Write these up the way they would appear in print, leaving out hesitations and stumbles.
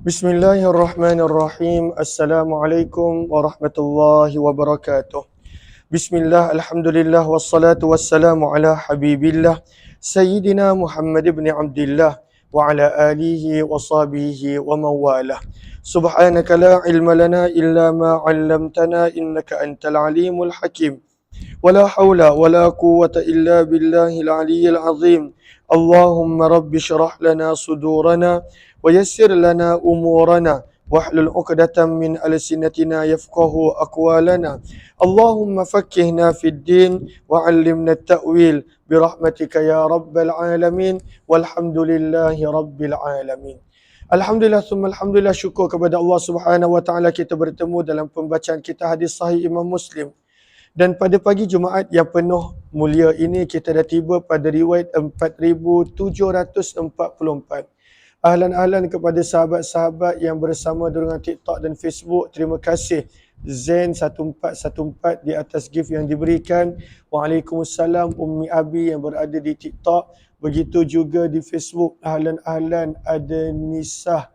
Bismillahirrahmanirrahim. Assalamualaikum warahmatullahi wabarakatuh. Bismillah, alhamdulillah, wassalatu wassalamu ala habibillah Sayyidina Muhammad ibn Abdillah wa ala alihi wa sahbihi wa mawalah. Subhanaka la ilma lana illa ma 'allamtana innaka antal alimul hakim. ولا حول ولا قوة إلا بالله العلي العظيم. اللهم رب اشرح لنا صدورنا ويسر لنا أمورنا واحلل عقدة من ألسنتنا يفقه أقوالنا. اللهم فكهنا في الدين وعلمنا التأويل برحمتك يا رب العالمين والحمد لله رب العالمين. Alhamdulillah, summa alhamdulillah, syukur kepada Allah Subhanahu wa taala kita bertemu dalam pembacaan kita hadis sahih Imam Muslim. Dan pada pagi Jumaat yang penuh mulia ini kita dah tiba pada riwayat 4744. Ahlan-ahlan kepada sahabat-sahabat yang bersama dengan TikTok dan Facebook. Terima kasih Zain1414 di atas gift yang diberikan. Waalaikumsalam Ummi Abi yang berada di TikTok. Begitu juga di Facebook. Ahlan-ahlan ada Nisah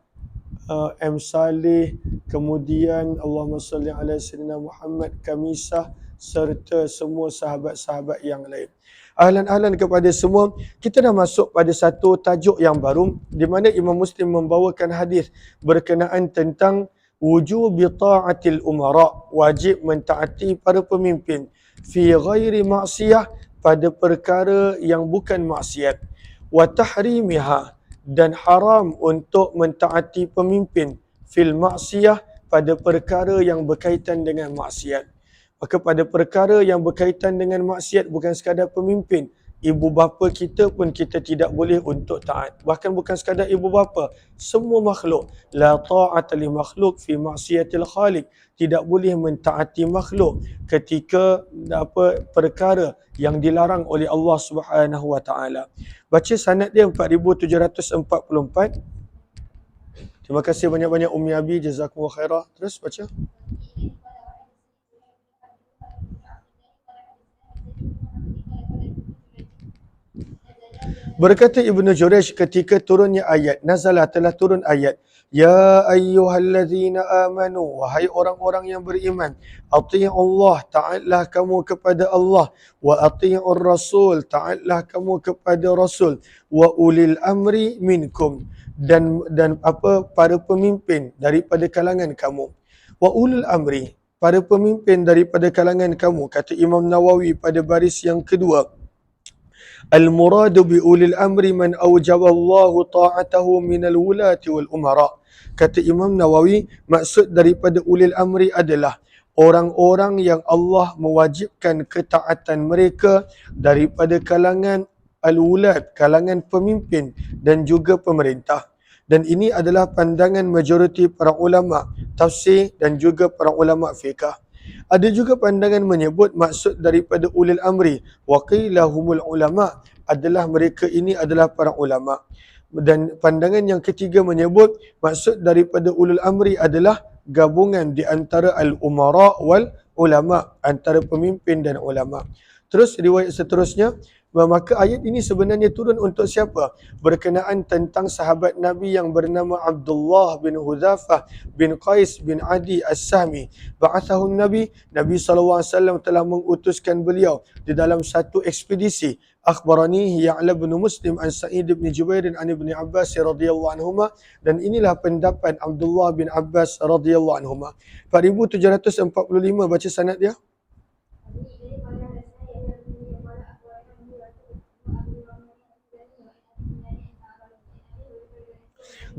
M. Saleh, kemudian Allahumma salli ala Sayyidina Muhammad, Kamisah, serta semua sahabat-sahabat yang lain. Ahlan-ahlan kepada semua. Kita dah masuk pada satu tajuk yang baru di mana Imam Muslim membawakan hadis berkenaan tentang wujub ta'atil umara, wajib mentaati para pemimpin fi ghairi maksiyah, pada perkara yang bukan maksiat, wa tahrimiha, dan haram untuk mentaati pemimpin fil maksiyah, pada perkara yang berkaitan dengan maksiat. Maka pada perkara yang berkaitan dengan maksiat, bukan sekadar pemimpin, ibu bapa kita pun kita tidak boleh untuk taat. Bahkan bukan sekadar ibu bapa, semua makhluk. La ta'ata li makhluk fi maksiatil khaliq. Tidak boleh mentaati makhluk ketika perkara yang dilarang oleh Allah Subhanahu wa taala. Baca sanad dia 4744. Terima kasih banyak-banyak Ummi Abi, jazakumullah khairah. Terus baca. Berkata Ibnu Jurayj ketika turunnya ayat, nazalah, telah turun ayat, ya ayyuhallazina amanu, wahai orang-orang yang beriman, ati'ullah, taatlah kamu kepada Allah, wa ati'ur rasul, taatlah kamu kepada rasul, wa ulil amri minkum, dan para pemimpin daripada kalangan kamu. Wa ulil amri, para pemimpin daripada kalangan kamu, kata Imam Nawawi pada baris yang kedua. Al-muradu bi ulil amri man awjaballahu ta'atahu minal wulati wal umara. Kata Imam Nawawi, maksud daripada ulil amri adalah orang-orang yang Allah mewajibkan ketaatan mereka daripada kalangan al-wulat, kalangan pemimpin dan juga pemerintah. Dan ini adalah pandangan majoriti para ulama tafsir dan juga para ulama fiqh. Ada juga pandangan menyebut maksud daripada ulil amri waqilahumul ulama adalah mereka ini adalah para ulama. Dan pandangan yang ketiga menyebut maksud daripada ulul amri adalah gabungan di antara al-umara wal ulama, antara pemimpin dan ulama. Terus riwayat seterusnya, maka ayat ini sebenarnya turun untuk siapa? Berkenaan tentang sahabat Nabi yang bernama Abdullah bin Hudzafah bin Qais bin Adi As-Sahmi. Ba'athahun Nabi SAW telah mengutuskan beliau di dalam satu ekspedisi. Akhbarani Ya'la bin Muslim an Sa'id bin Jubair an Ibn Abbas radhiyallahu anhuma, dan inilah pendapat Abdullah bin Abbas radhiyallahu anhuma. 4745 baca sanad dia.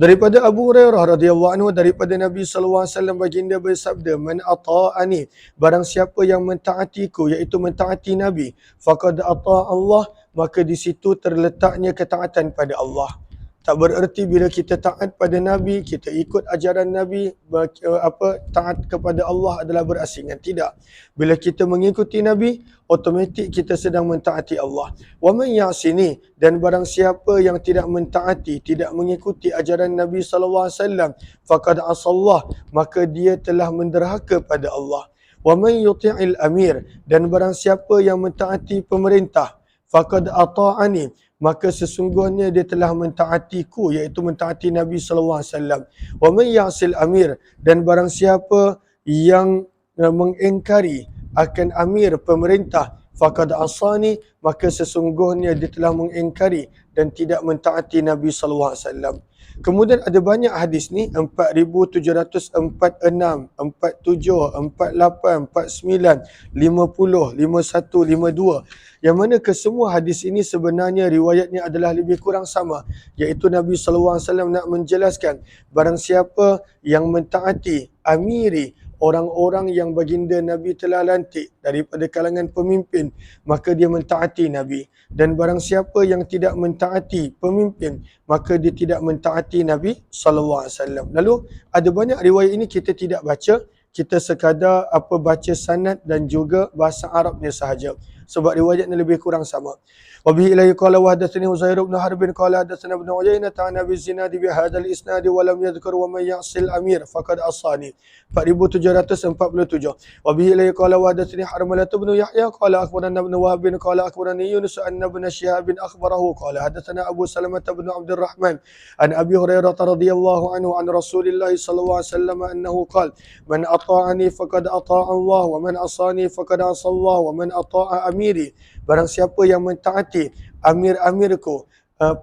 Daripada Abu Hurairah radhiyallahu anhu, daripada Nabi sallallahu alaihi wasallam, baginda bersabda, man ata'ani, barang siapa yang mentaatiku, iaitu mentaati Nabi, faqad ata'a Allah, maka di situ terletaknya ketaatan pada Allah. Tak bererti bila kita taat pada Nabi, kita ikut ajaran Nabi, taat kepada Allah adalah berasingan. Tidak. Bila kita mengikuti Nabi, automatik kita sedang mentaati Allah. Wa man ya'sini, dan barang siapa yang tidak mentaati, tidak mengikuti ajaran Nabi sallallahu alaihi wasallam, faqad asallah, maka dia telah menderhaka pada Allah. Wa man yuti'il amir, dan barang siapa yang mentaati pemerintah, faqad ata'ani, maka sesungguhnya dia telah mentaatiku, iaitu mentaati Nabi sallallahu alaihi wasallam. Wa man ya'sil amir, dan barang siapa yang mengingkari akan amir pemerintah, faqad asani, maka sesungguhnya dia telah mengingkari dan tidak mentaati Nabi sallallahu alaihi wasallam. Kemudian ada banyak hadis ni, 4746, 47, 48, 49, 50, 51, 52. Yang mana kesemua hadis ini sebenarnya riwayatnya adalah lebih kurang sama, iaitu Nabi sallallahu alaihi wasallam nak menjelaskan barang siapa yang mentaati amiri, orang-orang yang baginda Nabi telah lantik daripada kalangan pemimpin, maka dia mentaati Nabi. Dan barang siapa yang tidak mentaati pemimpin, maka dia tidak mentaati Nabi sallallahu alaihi wasallam. Lalu ada banyak riwayat ini kita tidak baca, kita sekadar baca sanad dan juga bahasa Arabnya sahaja. Sebab riwayatnya lebih kurang sama. Wabihi ilayhi qala wa hadatsani Uzair bin Harb qala hadatsana Ibnu Uyainah an Abi Zinad bi hadzal isnad wa lam yadhkur wa man ya'sil amir faqad asani. 4747. Wabihi ilayhi qala wa hadatsani Harmalah bin Yahya qala akhbarana Ibnu Wahb qala akhbarani Yunus anna ibn Shihab akhbarahu qala hadatsana Abu Salamah bin Abdurrahman an Abi Hurairah radhiyallahu anhu an Rasulillah sallallahu alaihi wasallam annahu qala man ata'ani faqad ata'a Allah wa man asani faqad asa Allah wa man ata'a amiri. Barang siapa yang mentaati amir-amirku,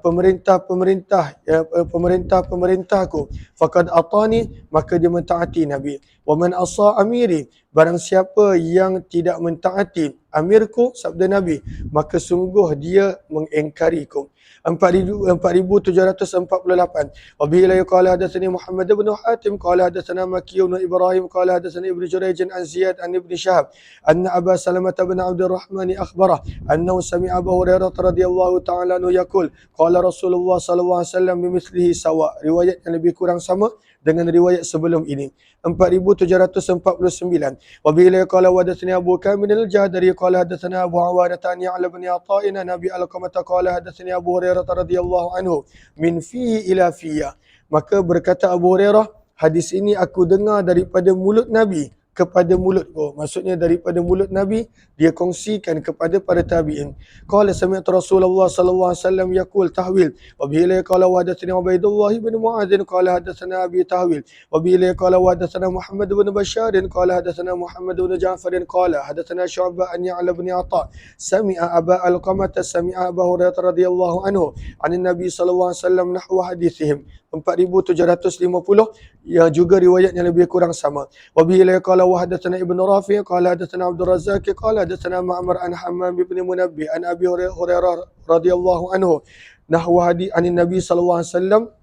pemerintah-pemerintahku, faqad atani, maka dia mentaati Nabi. Wa man asa amiri, barang siapa yang tidak mentaati amirku, sabda Nabi, maka sungguh dia mengingkariku. 4748. Wa bihi la qala hadatsani Muhammad bin Hatim qala hadatsana Makki bin Ibrahim qala hadatsani Ibnu Jurayj an Ziyad an Ibn Shihab anna Aba Salamah bin Abdurrahman akhbarah annahu sami'a Abu Hurairah radhiyallahu ta'ala anhu yaqul qala Rasulullah sallallahu alaihi wasallam bimithlihi sawa. Riwayat yang lebih kurang sama dengan riwayat sebelum ini. 4749. Wa bihi la qala hadatsani Abu Kamil al-Jadari qala hadatsana Abu Awadah an Ya'la bin Ata'in Nabi Alqamah qala hadatsani Abu Hurairah radhiyallahu anhu min fihi ila fiyya. Maka berkata Abu Hurairah, hadis ini aku dengar daripada mulut Nabi kepada mulutku. Maksudnya daripada mulut Nabi dia kongsikan kepada para tabi'in. Qala sami'tu Rasulullah sallallahu alaihi wasallam yaqul tahwil. Wa bihi la qala wa hadatsani Ubaidullah bin Mu'adz qala hadatsana Abi tahwil. Wa bihi la qala wa hadatsana Muhammad bin Bashar qala hadatsana Muhammad bin Ja'far qala hadatsana Syu'bah an Ya'la bin Ata sami'a Aba Alqamah sami'a Abu Hurairah radhiyallahu anhu anin Nabi sallallahu alaihi wasallam nahwa hadithihim. 4750 yang juga riwayat yang lebih kurang sama. Wa bihi la qala wa hadatsana Ibnu Rafi' qala hadatsana Abdul Razzaq qala hadatsana Ma'mar an Hammam bin Munabbih an Abi Hurairah radhiyallahu anhu nahwa hadits anin Nabi sallallahu alaihi wasallam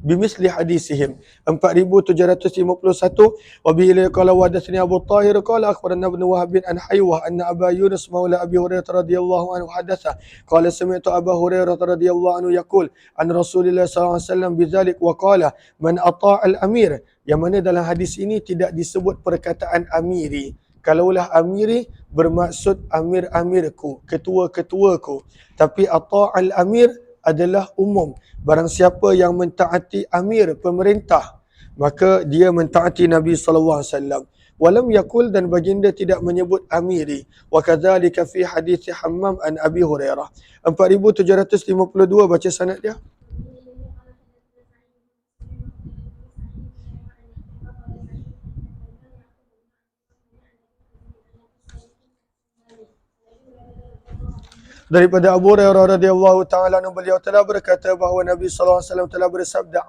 bimisli hadisihim. 4751. Wa bihi la qala wa hadatsani Abu Tahir qala akhbarana Ibnu Wahb an Haywah anna Aba Yunus maula Abi Hurairah radhiyallahu anhu hadatsa qala sami'tu Abu Hurairah radhiyallahu anhu yaqul an Rasulillah sallallahu alaihi wasallam bidzalik wa qala man ata'a al-amir. Yang mana dalam hadis ini tidak disebut perkataan amiri. Kalaulah amiri bermaksud amir-amirku, ketua-ketuaku. Tapi ata'al amir adalah umum. Barang siapa yang mentaati amir pemerintah, maka dia mentaati Nabi sallallahu alaihi wasallam. Walam yakul, dan baginda tidak menyebut amiri. Wa kadzalika fi hadits Hammam an Abi Hurairah. 4752 baca sanad dia. Daripada Abu Hurairah radhiyallahu taala anhu, beliau telah berkata bahawa Nabi sallallahu alaihi wasallam telah bersabda,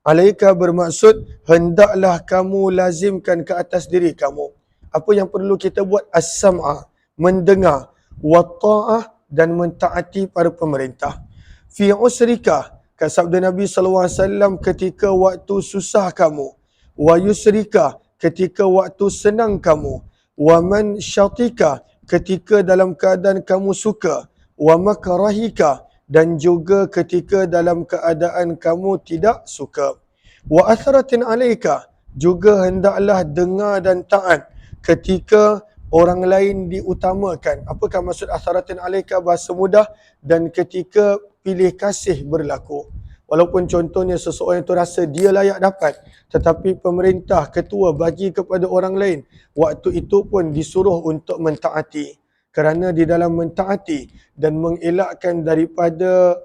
alaika bermaksud hendaklah kamu lazimkan ke atas diri kamu. Apa yang perlu kita buat? As-sam'a, mendengar, wa ta'ah, dan mentaati para pemerintah. Fi usrika, kata sabda Nabi sallallahu alaihi wasallam, ketika waktu susah kamu, wa yusrika, ketika waktu senang kamu, wa man syatika, ketika dalam keadaan kamu suka, wa makrahika, dan juga ketika dalam keadaan kamu tidak suka. Wa athratin alaika, juga hendaklah dengar dan taat ketika orang lain diutamakan. Apakah maksud athratin alaika? Bahasa mudah, dan ketika pilih kasih berlaku. Walaupun contohnya seseorang itu rasa dia layak dapat, tetapi pemerintah, ketua bagi kepada orang lain, waktu itu pun disuruh untuk mentaati. kerana di dalam mentaati dan mengelakkan daripada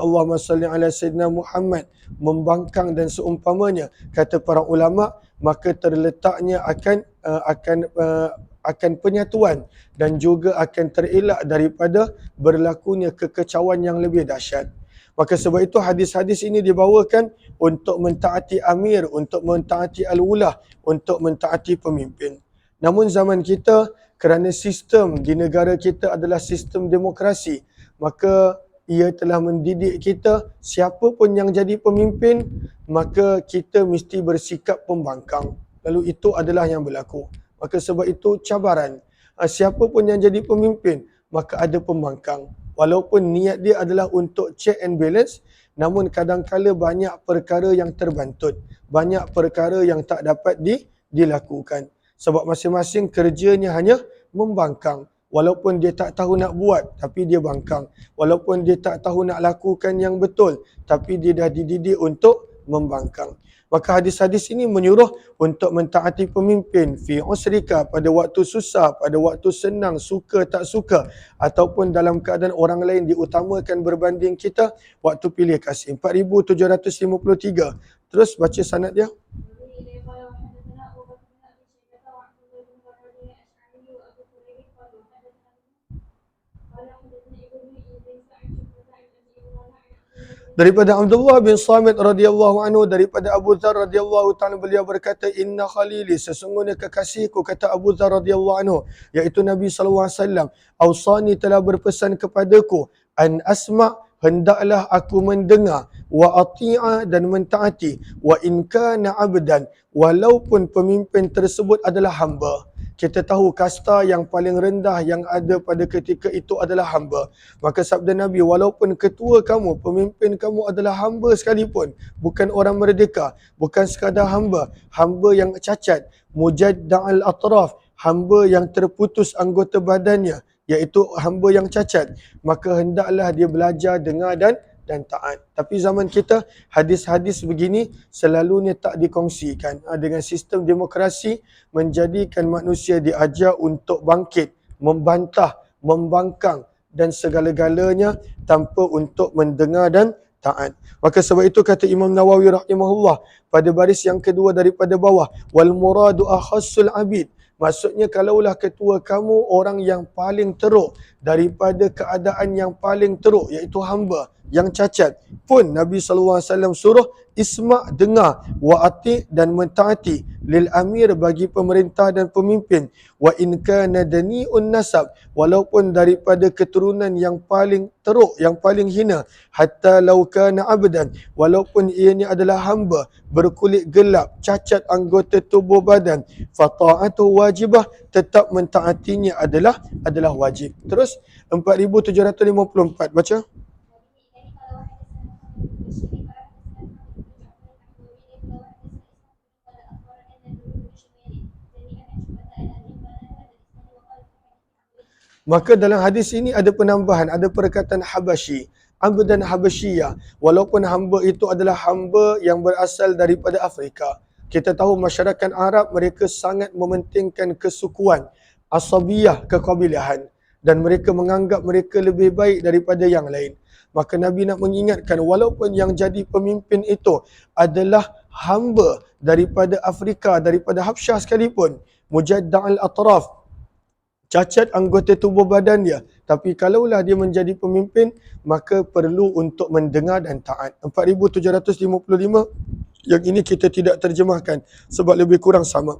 Allahumma salli ala Sayyidina Muhammad, membangkang dan seumpamanya, kata para ulama, maka terletaknya akan penyatuan dan juga akan terelak daripada berlakunya kekecauan yang lebih dahsyat. Maka sebab itu hadis-hadis ini dibawakan untuk mentaati amir, untuk mentaati al-ulah, untuk mentaati pemimpin. Namun zaman kita, kerana sistem di negara kita adalah sistem demokrasi, maka ia telah mendidik kita, siapa pun yang jadi pemimpin, maka kita mesti bersikap pembangkang. Lalu itu adalah yang berlaku. Maka sebab itu cabaran. Siapa pun yang jadi pemimpin, maka ada pembangkang. Walaupun niat dia adalah untuk check and balance, namun kadang-kala banyak perkara yang terbantut. Banyak perkara yang tak dapat dilakukan. Sebab masing-masing kerjanya hanya membangkang. Walaupun dia tak tahu nak buat, tapi dia bangkang. Walaupun dia tak tahu nak lakukan yang betul, tapi dia dah dididik untuk membangkang. Maka hadis-hadis ini menyuruh untuk mentaati pemimpin fi usrika, pada waktu susah, pada waktu senang, suka tak suka, ataupun dalam keadaan orang lain diutamakan berbanding kita, waktu pilih kasih. 4753. Terus baca sanad dia. Daripada Abdullah bin Samit radhiyallahu anhu, daripada Abu Dzar radhiyallahu ta'ala, beliau berkata, inna khalili, sesungguhnya kekasihku, kata Abu Dzar radhiyallahu anhu, iaitu Nabi SAW, awsani, telah berpesan kepadaku, an asma', hendaklah aku mendengar, wa ati'a, dan mentaati, wa in kana abdan, walaupun pemimpin tersebut adalah hamba. Kita tahu kasta yang paling rendah yang ada pada ketika itu adalah hamba. Maka sabda Nabi, walaupun ketua kamu, pemimpin kamu adalah hamba sekalipun, bukan orang merdeka, bukan sekadar hamba, hamba yang cacat, mujadda'al atraf, hamba yang terputus anggota badannya, iaitu hamba yang cacat, maka hendaklah dia belajar, dengar dan taat. Tapi zaman kita, hadis-hadis begini selalunya tak dikongsikan. Dengan sistem demokrasi, menjadikan manusia diajar untuk bangkit, membantah, membangkang dan segala-galanya tanpa untuk mendengar dan taat. Maka sebab itu kata Imam Nawawi rahimahullah pada baris yang kedua daripada bawah, wal muradu akhassul abid. Maksudnya kalaulah ketua kamu orang yang paling teruk daripada keadaan yang paling teruk, iaitu hamba yang cacat, pun Nabi SAW suruh isma', dengar, wa ati', dan mentaati, lil amir, bagi pemerintah dan pemimpin, wa in kana dani'un nasab, walaupun daripada keturunan yang paling teruk, yang paling hina, hatta law kana abdan, walaupun ianya adalah hamba, berkulit gelap, cacat anggota tubuh badan, fa ta'atuhu wajibah, tetap mentaatinya adalah wajib. Terus 4754 baca. Maka dalam hadis ini ada penambahan, ada perkataan Habasyi, abdan Habasyiyah, walaupun hamba itu adalah hamba yang berasal daripada Afrika. Kita tahu masyarakat Arab, mereka sangat mementingkan kesukuan, asabiyah, kekabilahan, dan mereka menganggap mereka lebih baik daripada yang lain. Maka Nabi nak mengingatkan, walaupun yang jadi pemimpin itu adalah hamba daripada Afrika, daripada Habsyah sekalipun, mujadda'al atraf, cacat anggota tubuh badan dia, tapi kalaulah dia menjadi pemimpin, maka perlu untuk mendengar dan taat. 4755, yang ini kita tidak terjemahkan sebab lebih kurang sama.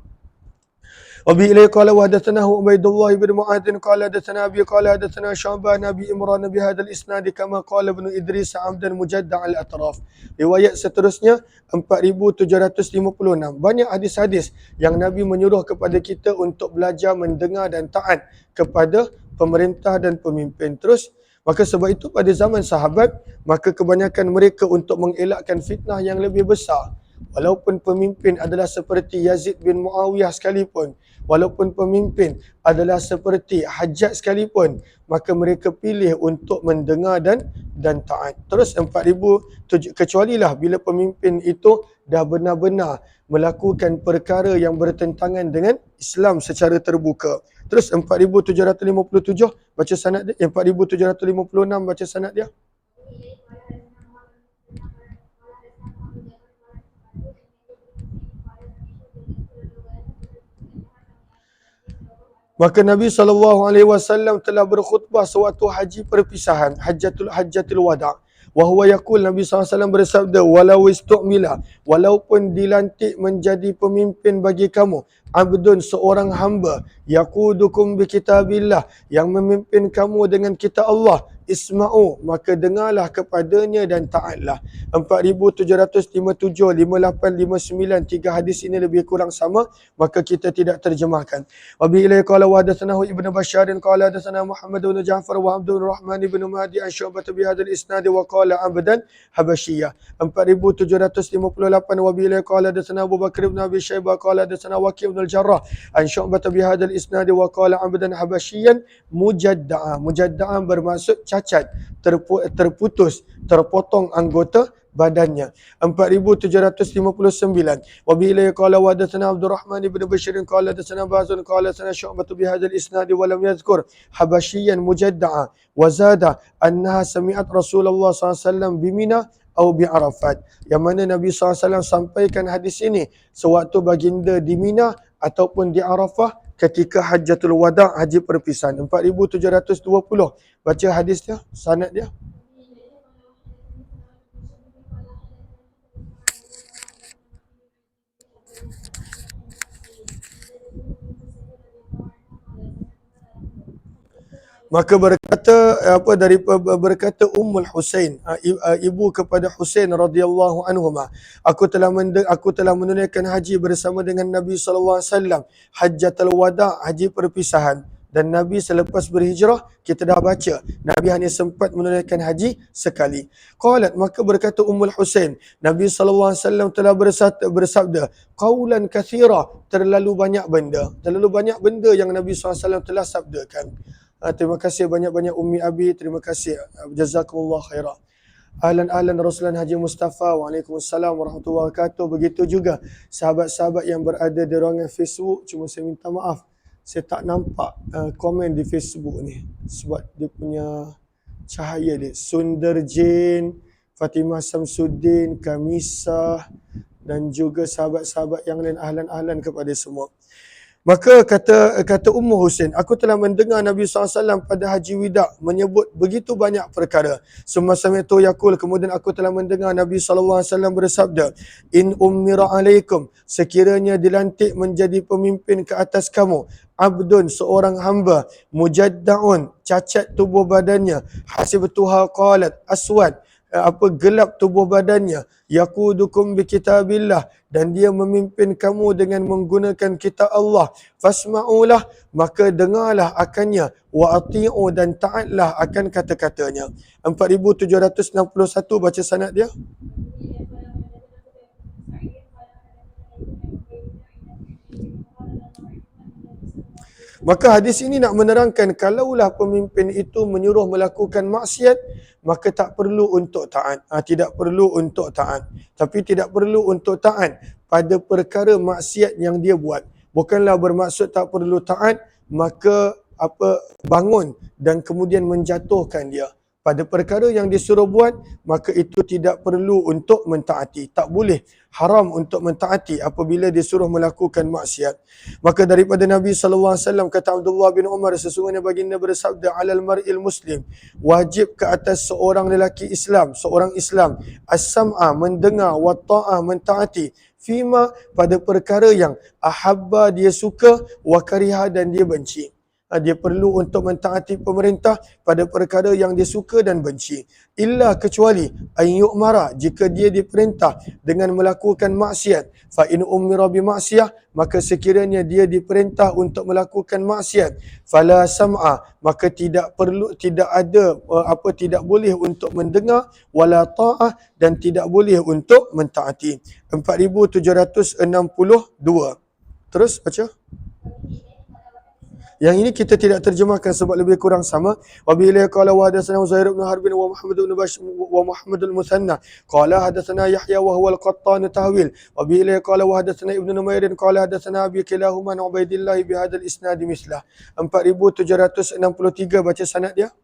Wabi ilaihi qala wa hadatsanahu Ubaidullah bin Mu'adz qala hadatsana Abi qala hadatsana Syu'bah Nabi Imran bi hadzal isnad kama qala Ibnu Idris 'abdan mujadda'al atraf. Riwayat seterusnya 4756. Banyak hadis-hadis yang Nabi menyuruh kepada kita untuk belajar mendengar dan taat kepada pemerintah dan pemimpin. Terus, maka sebab itu pada zaman sahabat, maka kebanyakan mereka untuk mengelakkan fitnah yang lebih besar, walaupun pemimpin adalah seperti Yazid bin Muawiyah sekalipun, walaupun pemimpin adalah seperti Hajjaj sekalipun, maka mereka pilih untuk mendengar dan taat. Terus 4000, kecualilah bila pemimpin itu dah benar-benar melakukan perkara yang bertentangan dengan Islam secara terbuka. Terus 4757 baca sanad dia, 4756 baca sanad dia. Maka Nabi SAW telah berkhutbah sewaktu haji perpisahan, hajjatul wada'. Wahuwa yaqul, Nabi SAW bersabda, walau istu'mila, walaupun dilantik menjadi pemimpin bagi kamu, abdun, seorang hamba, yaqudukum bi kitabillah, yang memimpin kamu dengan kitab Allah, isma'u, maka dengarlah kepadanya dan taatlah. 4757, 58, 59, 3 hadis ini lebih kurang sama, maka kita tidak terjemahkan. Wabihi ilaihi qala wa hadatsanahu Ibnu Bashar qala hadatsana Muhammad bin Ja'far wa Abdul Rahman bin Mahdi an Syu'bah bi hadzal isnad wa qala abdan habasyiyah. 4758 wabihi ilaihi qala hadatsana Abu Bakar bin Abi Syaibah qala hadatsana Waqi' bin al-Jarrah an Syu'bah bi hadzal isnad wa qala abdan habasyiyan mujadda'a. Mujadda'a bermaksud cacat, terputus, terpotong anggota badannya. 4759 wabihi ilaihi qala wa hadatsana Abdul Rahman ibn Bashir qala hadatsana Bazun qala hadatsana Syu'bah bi hadzal isnad wa lam yadhkur habasyiyan mujadda'a wa zada annaha sami'at Rasulullah SAW bimina atau bi Arafat. Yang mana Nabi SAW sampaikan hadis ini sewaktu baginda di Mina ataupun di Arafah ketika Hajjatul Wada', haji perpisahan. 4720 baca hadis dia, sanad dia. Maka berkata Ummul Husain, ibu kepada Husain radhiyallahu anhuma, aku telah menunaikan haji bersama dengan Nabi sallallahu alaihi wasallam, Hajjatul Wada', haji perpisahan. Dan Nabi selepas berhijrah, kita dah baca, Nabi hanya sempat menunaikan haji sekali. Qalat, maka berkata Ummul Husain, Nabi sallallahu alaihi wasallam telah bersabda, qaulan kathira, terlalu banyak benda yang Nabi sallallahu alaihi wasallam telah sabdakan. Terima kasih banyak-banyak Ummi Abi, terima kasih, jazakumullah khairah. Ahlan Rasulullah Haji Mustafa, waalaikumsalam warahmatullahi wabarakatuh. Begitu juga sahabat-sahabat yang berada di ruangan Facebook, cuma saya minta maaf, saya tak nampak komen di Facebook ni sebab dia punya cahaya dia. Sundarjin, Fatimah Samsuddin, Kamisah dan juga sahabat-sahabat yang lain, ahlan kepada semua. Maka kata Ummu Husain, aku telah mendengar Nabi SAW pada Haji Wida' menyebut begitu banyak perkara. Semasa itu yaqul, kemudian aku telah mendengar Nabi SAW bersabda, in ummira alaikum, sekiranya dilantik menjadi pemimpin ke atas kamu, abdun, seorang hamba, mujadda'un, cacat tubuh badannya, hasibtuha qalat aswad, gelap tubuh badannya, yaqudukum bi kitabillah, dan dia memimpin kamu dengan menggunakan kitab Allah, fasma'ulah, maka dengarlah akannya, wa ati'u, dan taatlah akan kata-katanya. 4761 baca sanad dia. Maka hadis ini nak menerangkan, kalaulah pemimpin itu menyuruh melakukan maksiat, maka tak perlu untuk taat. Tidak perlu untuk taat. Tapi tidak perlu untuk taat pada perkara maksiat yang dia buat. Bukanlah bermaksud tak perlu taat, maka bangun dan kemudian menjatuhkan dia. Pada perkara yang disuruh buat, maka itu tidak perlu untuk mentaati. Tak boleh, haram untuk mentaati apabila disuruh melakukan maksiat. Maka daripada Nabi SAW, kata Abdullah bin Umar, sesungguhnya baginda bersabda, alal mar'il muslim, wajib ke atas seorang lelaki Islam, seorang Islam, as-sam'a, mendengar, wa ta'ah, mentaati, fima, pada perkara yang ahabba, dia suka, wa kariha, dan dia benci. Dia perlu untuk mentaati pemerintah pada perkara yang dia suka dan benci. Illa, kecuali ayyu'mara, jika dia diperintah dengan melakukan maksiat, fa in umira bi maksiyah, maka sekiranya dia diperintah untuk melakukan maksiat, fala sam'a, maka tidak boleh untuk mendengar, wala ta'ah, dan tidak boleh untuk mentaati. 4762. Terus baca. Yang ini kita tidak terjemahkan sebab lebih kurang sama. Wa bihi qala wa hadatsana Zuhair ibn Harb wa Muhammad ibn Bashar wa Muhammad al-Muthanna qala hadatsana Yahya wa huwa al-Qattan tahwil wa bihi qala wa hadatsana Ibn Numair qala hadatsana Abi Kilahuma an Ubaidillah bi hadzal isnad mislah. 4763 baca sanad dia.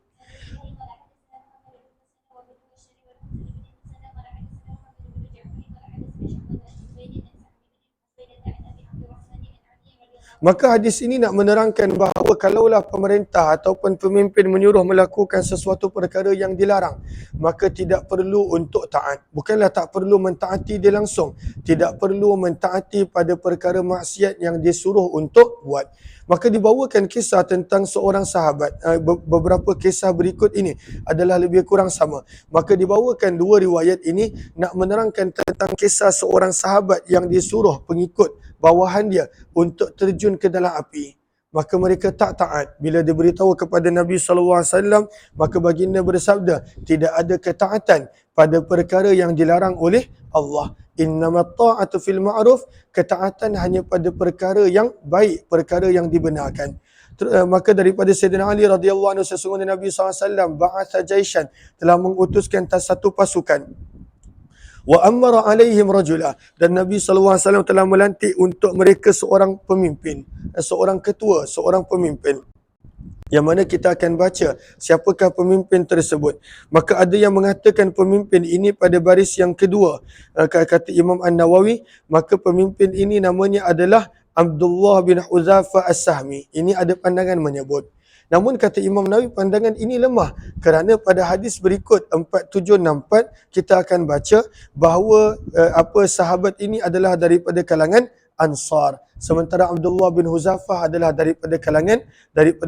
Maka hadis ini nak menerangkan bahawa kalaulah pemerintah ataupun pemimpin menyuruh melakukan sesuatu perkara yang dilarang, maka tidak perlu untuk taat. Bukanlah tak perlu mentaati dia langsung. Tidak perlu mentaati pada perkara maksiat yang disuruh untuk buat. Maka dibawakan kisah tentang seorang sahabat. Beberapa kisah berikut ini adalah lebih kurang sama. Maka dibawakan dua riwayat ini nak menerangkan tentang kisah seorang sahabat yang disuruh pengikut bawahan dia untuk terjun ke dalam api. Maka mereka tak taat. Bila diberitahu kepada Nabi SAW, maka baginda bersabda, tidak ada ketaatan pada perkara yang dilarang oleh Allah. Innamat ta'atu fil ma'ruf, ketaatan hanya pada perkara yang baik, perkara yang dibenarkan. Maka daripada Sayyidina Ali radhiyallahu anhu, sesungguhnya Nabi SAW ba'atha jaishan, telah mengutuskan satu pasukan. Wa amara alaihim rajula, dan Nabi SAW telah melantik untuk mereka seorang pemimpin, seorang ketua, seorang pemimpin. Yang mana kita akan baca siapakah pemimpin tersebut. Maka ada yang mengatakan pemimpin ini pada baris yang kedua. Kata Imam An-Nawawi, maka pemimpin ini namanya adalah Abdullah bin Huzaifah As-Sahmi. Ini ada pandangan menyebut. Namun kata Imam Nawawi, pandangan ini lemah kerana pada hadis berikut 4764 kita akan baca bahawa sahabat ini adalah daripada kalangan Ansar, sementara Abdullah bin Huzaifah adalah daripada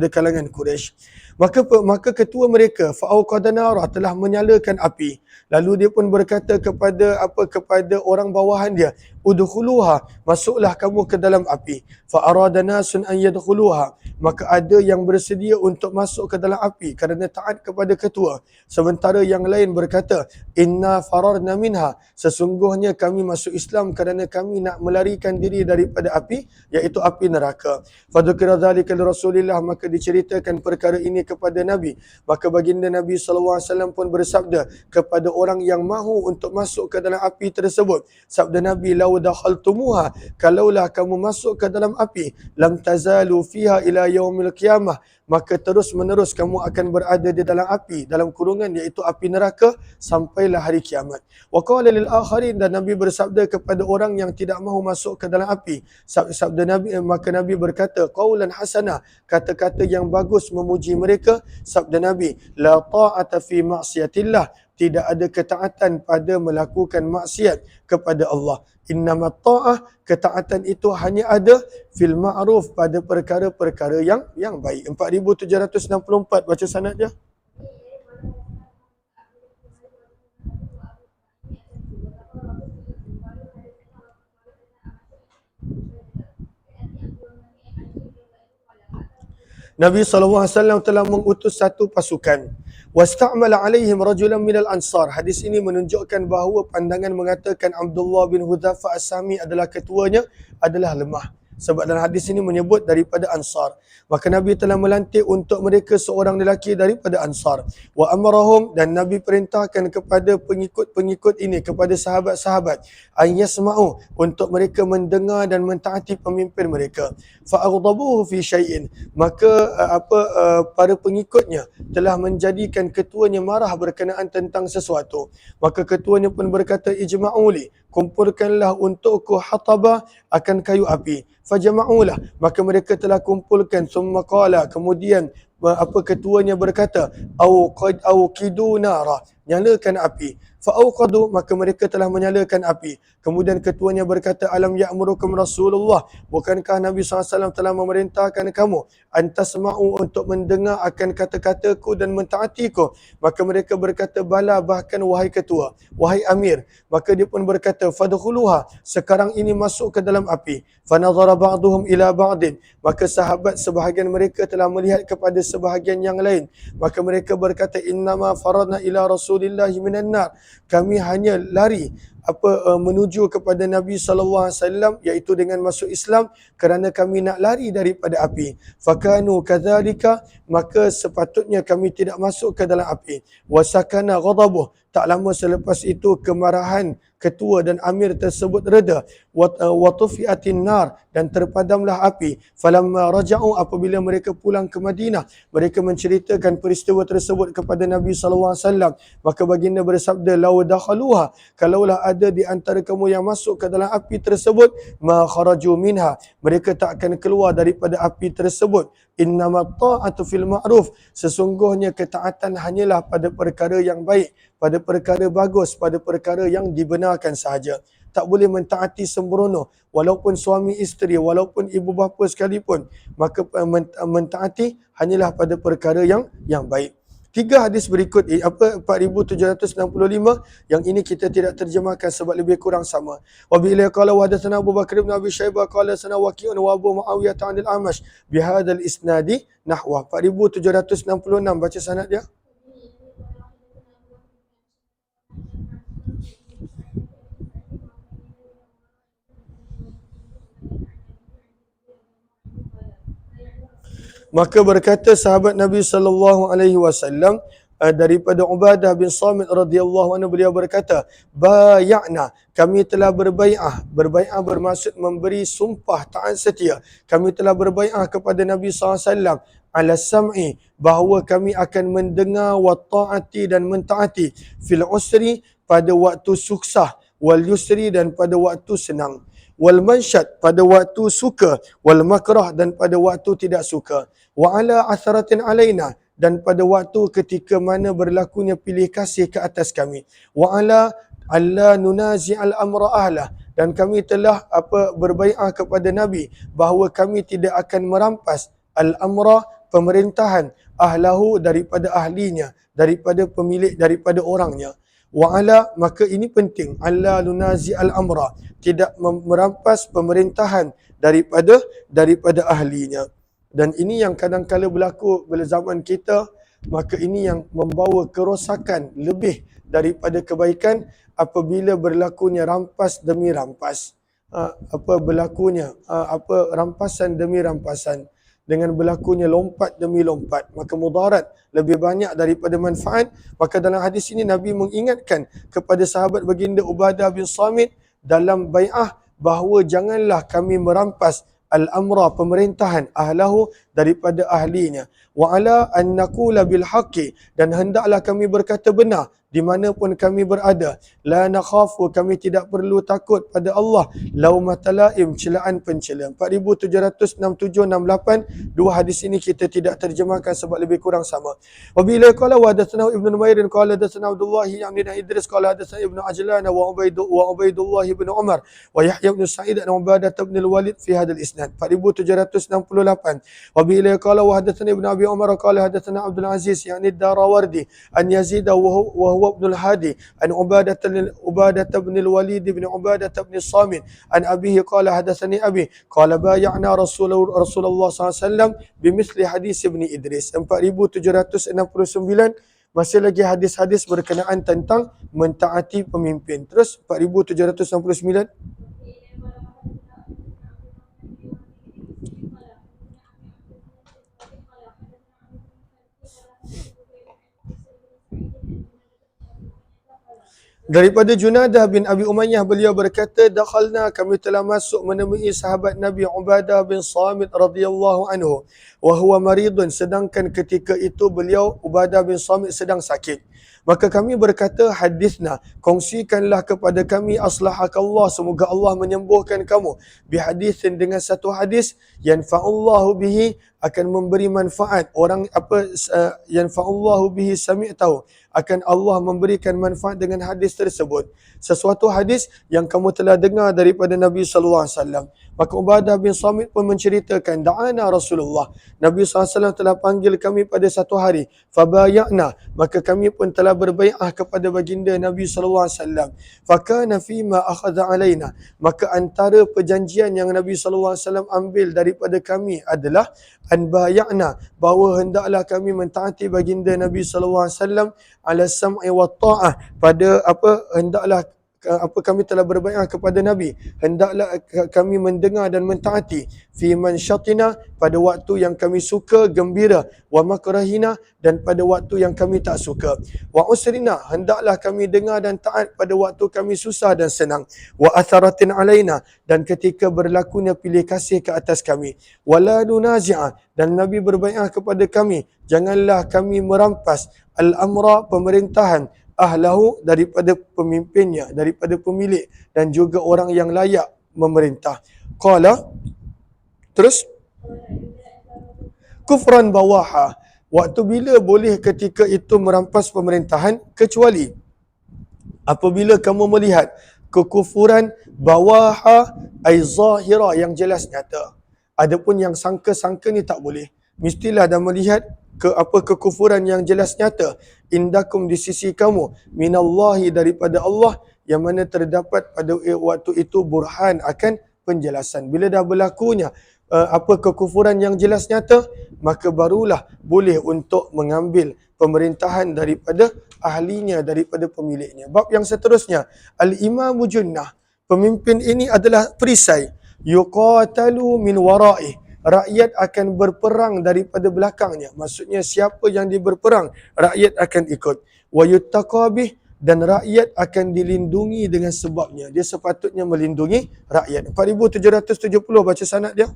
kalangan Quraisy. Maka ketua mereka fa'auqada nara, telah menyalakan api. Lalu dia pun berkata kepada orang bawahan dia, udkhuluha, masuklah kamu ke dalam api. Fa arada nasun an yadkhuluha, maka ada yang bersedia untuk masuk ke dalam api kerana taat kepada ketua. Sementara yang lain berkata, inna fararna minha, sesungguhnya kami masuk Islam kerana kami nak melarikan diri daripada api, iaitu api neraka. Fa dzukira dzalika li Rasulillah, maka diceritakan perkara ini kepada Nabi. Maka baginda Nabi SAW pun bersabda kepada orang yang mahu untuk masuk ke dalam api tersebut. Sabda Nabi, lau dakhaltumuha, kalaulah kamu masuk ke dalam api, lam tazalu fiha ila yaumil qiyamah, maka terus menerus kamu akan berada di dalam api, dalam kurungan iaitu api neraka sampailah hari kiamat. Wa qala lil akharin, dan Nabi bersabda kepada orang yang tidak mahu masuk ke dalam api. Sabda Nabi, maka Nabi berkata, qaulan hasana, kata-kata yang bagus memuji mereka. Sabda Nabi, la ta'ata fi ma'siyatillah, tidak ada ketaatan pada melakukan maksiat kepada Allah. Innamat ta'ah, ketaatan itu hanya ada fil ma'ruf, pada perkara-perkara yang baik. 4764 baca sanad dia. Nabi SAW telah mengutus satu pasukan. Wasta'mala alaihim rajulan minal ansar. Hadis ini menunjukkan bahawa pandangan mengatakan Abdullah bin Huzaifah As-Sahmi adalah ketuanya adalah lemah. Sebab dalam hadis ini menyebut daripada Ansar. Maka Nabi telah melantik untuk mereka seorang lelaki daripada Ansar. Wa amarahum, dan Nabi perintahkan kepada pengikut-pengikut ini, kepada sahabat-sahabat, an yasma'u, untuk mereka mendengar dan mentaati pemimpin mereka. Fa'aghdabuhu fi syai'in, maka para pengikutnya telah menjadikan ketuanya marah berkenaan tentang sesuatu. Maka ketuanya pun berkata, ijma'uli, kumpulkanlah untukku hatabah, akan kayu api. Fajama'ulah, maka mereka telah kumpulkan. Summa qala, kemudian ketuanya berkata, auqidu nara, nyalakan api. Fa'auqadu, maka mereka telah menyalakan api. Kemudian ketuanya berkata, alam ya'murukum Rasulullah, bukankah Nabi SAW telah memerintahkan kamu antasma'u, untuk mendengar akan kata-kataku dan mentaatiku? Maka mereka berkata, bala, bahkan wahai ketua, wahai amir. Maka dia pun berkata, fadkhuluha, sekarang ini masuk ke dalam api. Fanadhara ba'duhum ila ba'din, maka sahabat sebahagian mereka telah melihat kepada sebahagian yang lain. Maka mereka berkata, innama faradna ila Rasulillahi minan nar, kami hanya lari menuju kepada Nabi SAW, iaitu dengan masuk Islam, kerana kami nak lari daripada api. Fakanu kadzalika, maka sepatutnya kami tidak masuk ke dalam api. Wasakana ghadabuh, tak lama selepas itu kemarahan ketua dan amir tersebut reda. Watufiatin nar, dan terpadamlah api. Falamma raja'u, apabila mereka pulang ke Madinah, mereka menceritakan peristiwa tersebut kepada Nabi SAW. Maka baginda bersabda, "Law dakhaluha, kalaulah ada di antara kamu yang masuk ke dalam api tersebut, ma kharaju minha, mereka tak akan keluar daripada api tersebut. Innamat ta'atu fil ma'ruf, sesungguhnya ketaatan hanyalah pada perkara yang baik, pada perkara bagus, pada perkara yang dibenarkan sahaja." Tak boleh mentaati sembrono, walaupun suami isteri, walaupun ibu bapa sekalipun, maka mentaati hanyalah pada perkara yang baik. 3 hadis berikut 4765 yang ini kita tidak terjemahkan sebab lebih kurang sama. Wa bi ila qala wa hadatsana Abu Bakar bin Abi Syaibah qala sana Waqi'un wa Abu Muawiyah 'anil Amash bi hadzal isnadi nahwa. 4766 baca sanad dia. Maka berkata sahabat Nabi SAW daripada Ubadah bin Samit radhiyallahu anhu, beliau berkata, "Bay'na, kami telah berbai'ah." Berbai'ah bermaksud memberi sumpah taat setia. Kami telah berbai'ah kepada Nabi SAW ala sam'i, bahawa kami akan mendengar, wa ta'ati, dan mentaati, fil usri, pada waktu suksah, wal yusri, dan pada waktu senang, wal mansyad, pada waktu suka, wal makrah, dan pada waktu tidak suka, wa ala atharatin alaina, dan pada waktu ketika mana berlakunya pilih kasih ke atas kami, wa ala alla nunazi'al amra ahlah, dan kami telah berbai'ah kepada Nabi bahawa kami tidak akan merampas al-amra, pemerintahan, ahlahu, daripada ahlinya, daripada pemilik, daripada orangnya. Wa ala, maka ini penting, alla nunazi al-amra, tidak merampas pemerintahan daripada ahlinya. Dan ini yang kadang-kala berlaku pada zaman kita, maka ini yang membawa kerosakan lebih daripada kebaikan apabila berlakunya rampas demi rampas. Rampasan demi rampasan, dengan berlakunya lompat demi lompat, maka mudarat lebih banyak daripada manfaat. Maka dalam hadis ini Nabi mengingatkan kepada sahabat baginda Ubadah bin Samit dalam bai'ah bahawa janganlah kami merampas al-amra, pemerintahan, ahlahu, daripada ahlinya, wa ala an naqula bil haqqi, dan hendaklah kami berkata benar di mana pun kami berada, la nakhafu, kami tidak perlu takut pada Allah, laumata laim, celaan pencela. 4767-68, dua hadis ini kita tidak terjemahkan sebab lebih kurang sama. Wa bila qala wa hadatsana Ibnu Numair qala hadatsana Abdullah bin Idris qala hadatsana Ibnu Ajlan wa Ubaidullah bin Umar wa Yahya bin Sa'id an Ubadah bin al-Walid fi hadzal isnad. 4768. Wa bila qala wa hadatsana Ibnu Abi Umar qala hadatsana Abdul Aziz yani ad-Darawardi an Yazid wa huwa ibn al-Hadi an Ubadah bin al-Walid bin Ubadah bin Samit an abihi qala hadatsani abi qala bay'na Rasulullah SAW bimithli hadis Ibn Idris. 4769 masih lagi hadis-hadis berkenaan tentang mentaati pemimpin. Terus 4769. Daripada Junadah bin Abi Umayyah, beliau berkata, dakhalna, kami telah masuk menemui sahabat Nabi Ubadah bin Samit radhiyallahu anhu wa huwa maridun, sedangkan ketika itu beliau Ubadah bin Samit sedang sakit. Maka kami berkata, hadithna, kongsikanlah kepada kami, aslahakallah, semoga Allah menyembuhkan kamu, bihadithin, dengan satu hadis, yanfa'ullahu bihi, akan memberi manfaat orang yanfa'ullahu bihi sami'tahu, akan Allah memberikan manfaat dengan hadis tersebut, sesuatu hadis yang kamu telah dengar daripada Nabi sallallahu alaihi wasallam. Maka Ubadah bin Samit pun menceritakan, da'ana Rasulullah, Nabi SAW telah panggil kami pada satu hari, fabaya'na, maka kami pun telah berbai'ah kepada baginda Nabi SAW. Fakana fima akhadha alaina, maka antara perjanjian yang Nabi SAW ambil daripada kami adalah an baya'na, bahawa hendaklah kami mentaati baginda Nabi SAW ala sam'i wa ta'ah, pada hendaklah kami telah berbaiat kepada Nabi, hendaklah kami mendengar dan mentaati fi mansyatina, pada waktu yang kami suka gembira, wa makrahina, dan pada waktu yang kami tak suka, wa usrina, hendaklah kami dengar dan taat pada waktu kami susah dan senang, wa atharatin alaina, dan ketika berlakunya pilih kasih ke atas kami, wala nunazi'a, dan Nabi berbaiat kepada kami, janganlah kami merampas al-amra, pemerintahan, ahlahu, daripada pemimpinnya, daripada pemilik, dan juga orang yang layak memerintah. Qala, terus, kufran bawaha, waktu bila boleh ketika itu merampas pemerintahan, kecuali apabila kamu melihat kekufuran bawaha ay zahira, yang jelas nyata. Adapun yang sangka-sangka ni tak boleh. Mestilah dah melihat kekufuran yang jelas nyata indakum, di sisi kamu, minallahi, daripada Allah, yang mana terdapat pada waktu itu burhan, akan penjelasan. Bila dah berlakunya kekufuran yang jelas nyata, maka barulah boleh untuk mengambil pemerintahan daripada ahlinya, daripada pemiliknya. Bab yang seterusnya, al-imamu junnah, pemimpin ini adalah perisai, yuqatalu min waraih, rakyat akan berperang daripada belakangnya. Maksudnya siapa yang berperang, rakyat akan ikut. Wa yuttaqabih, dan rakyat akan dilindungi dengan sebabnya. Dia sepatutnya melindungi rakyat. 4770 baca sanad dia.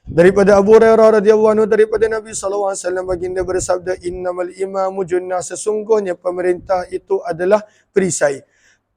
Daripada Abu Hurairah radhiyallahu anhu, daripada Nabi sallallahu alaihi wasallam, baginda bersabda, innamal imamu junnah, sesungguhnya pemerintah itu adalah perisai,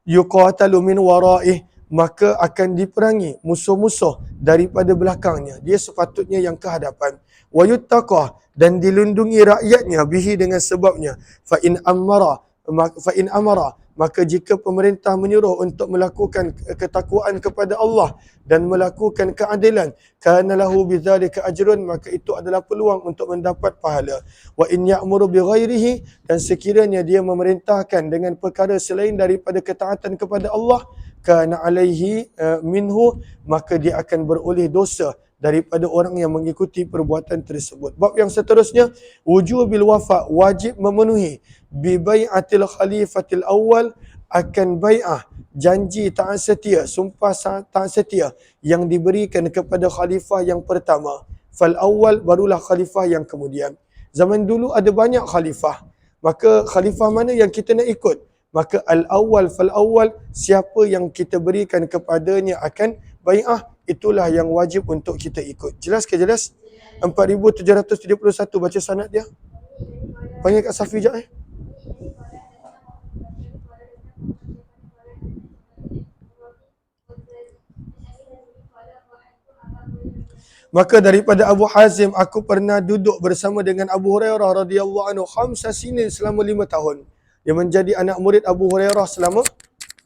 yuqatalu min waraih, maka akan diperangi musuh-musuh daripada belakangnya. Dia sepatutnya yang ke hadapan. Wa yuttaqah, dan dilindungi rakyatnya bihi, dengan sebabnya. Fa in amara, maka jika pemerintah menyuruh untuk melakukan ketakwaan kepada Allah dan melakukan keadilan, kana lahu bidzalika ajrun, maka itu adalah peluang untuk mendapat pahala. Wa in ya'muru bighairihi, dan sekiranya dia memerintahkan dengan perkara selain daripada ketaatan kepada Allah, kana alaihi minhu, maka dia akan beroleh dosa daripada orang yang mengikuti perbuatan tersebut. Bab yang seterusnya, wujubil wafa, wajib memenuhi bi bai'atil khalifatil awal, akan bai'ah, janji taat setia, sumpah taat setia yang diberikan kepada khalifah yang pertama. Fal awal, barulah khalifah yang kemudian. Zaman dulu ada banyak khalifah, maka khalifah mana yang kita nak ikut? Maka al-awwal fal-awwal, siapa yang kita berikan kepadanya akan bai'ah, itulah yang wajib untuk kita ikut. Jelas ke jelas? 4771 baca sanad dia. Panggil Kak Safi jap Maka daripada Abu Hazim, aku pernah duduk bersama dengan Abu Hurairah radhiyallahu anhu 5 sinin, selama 5 tahun. Dia menjadi anak murid Abu Hurairah selama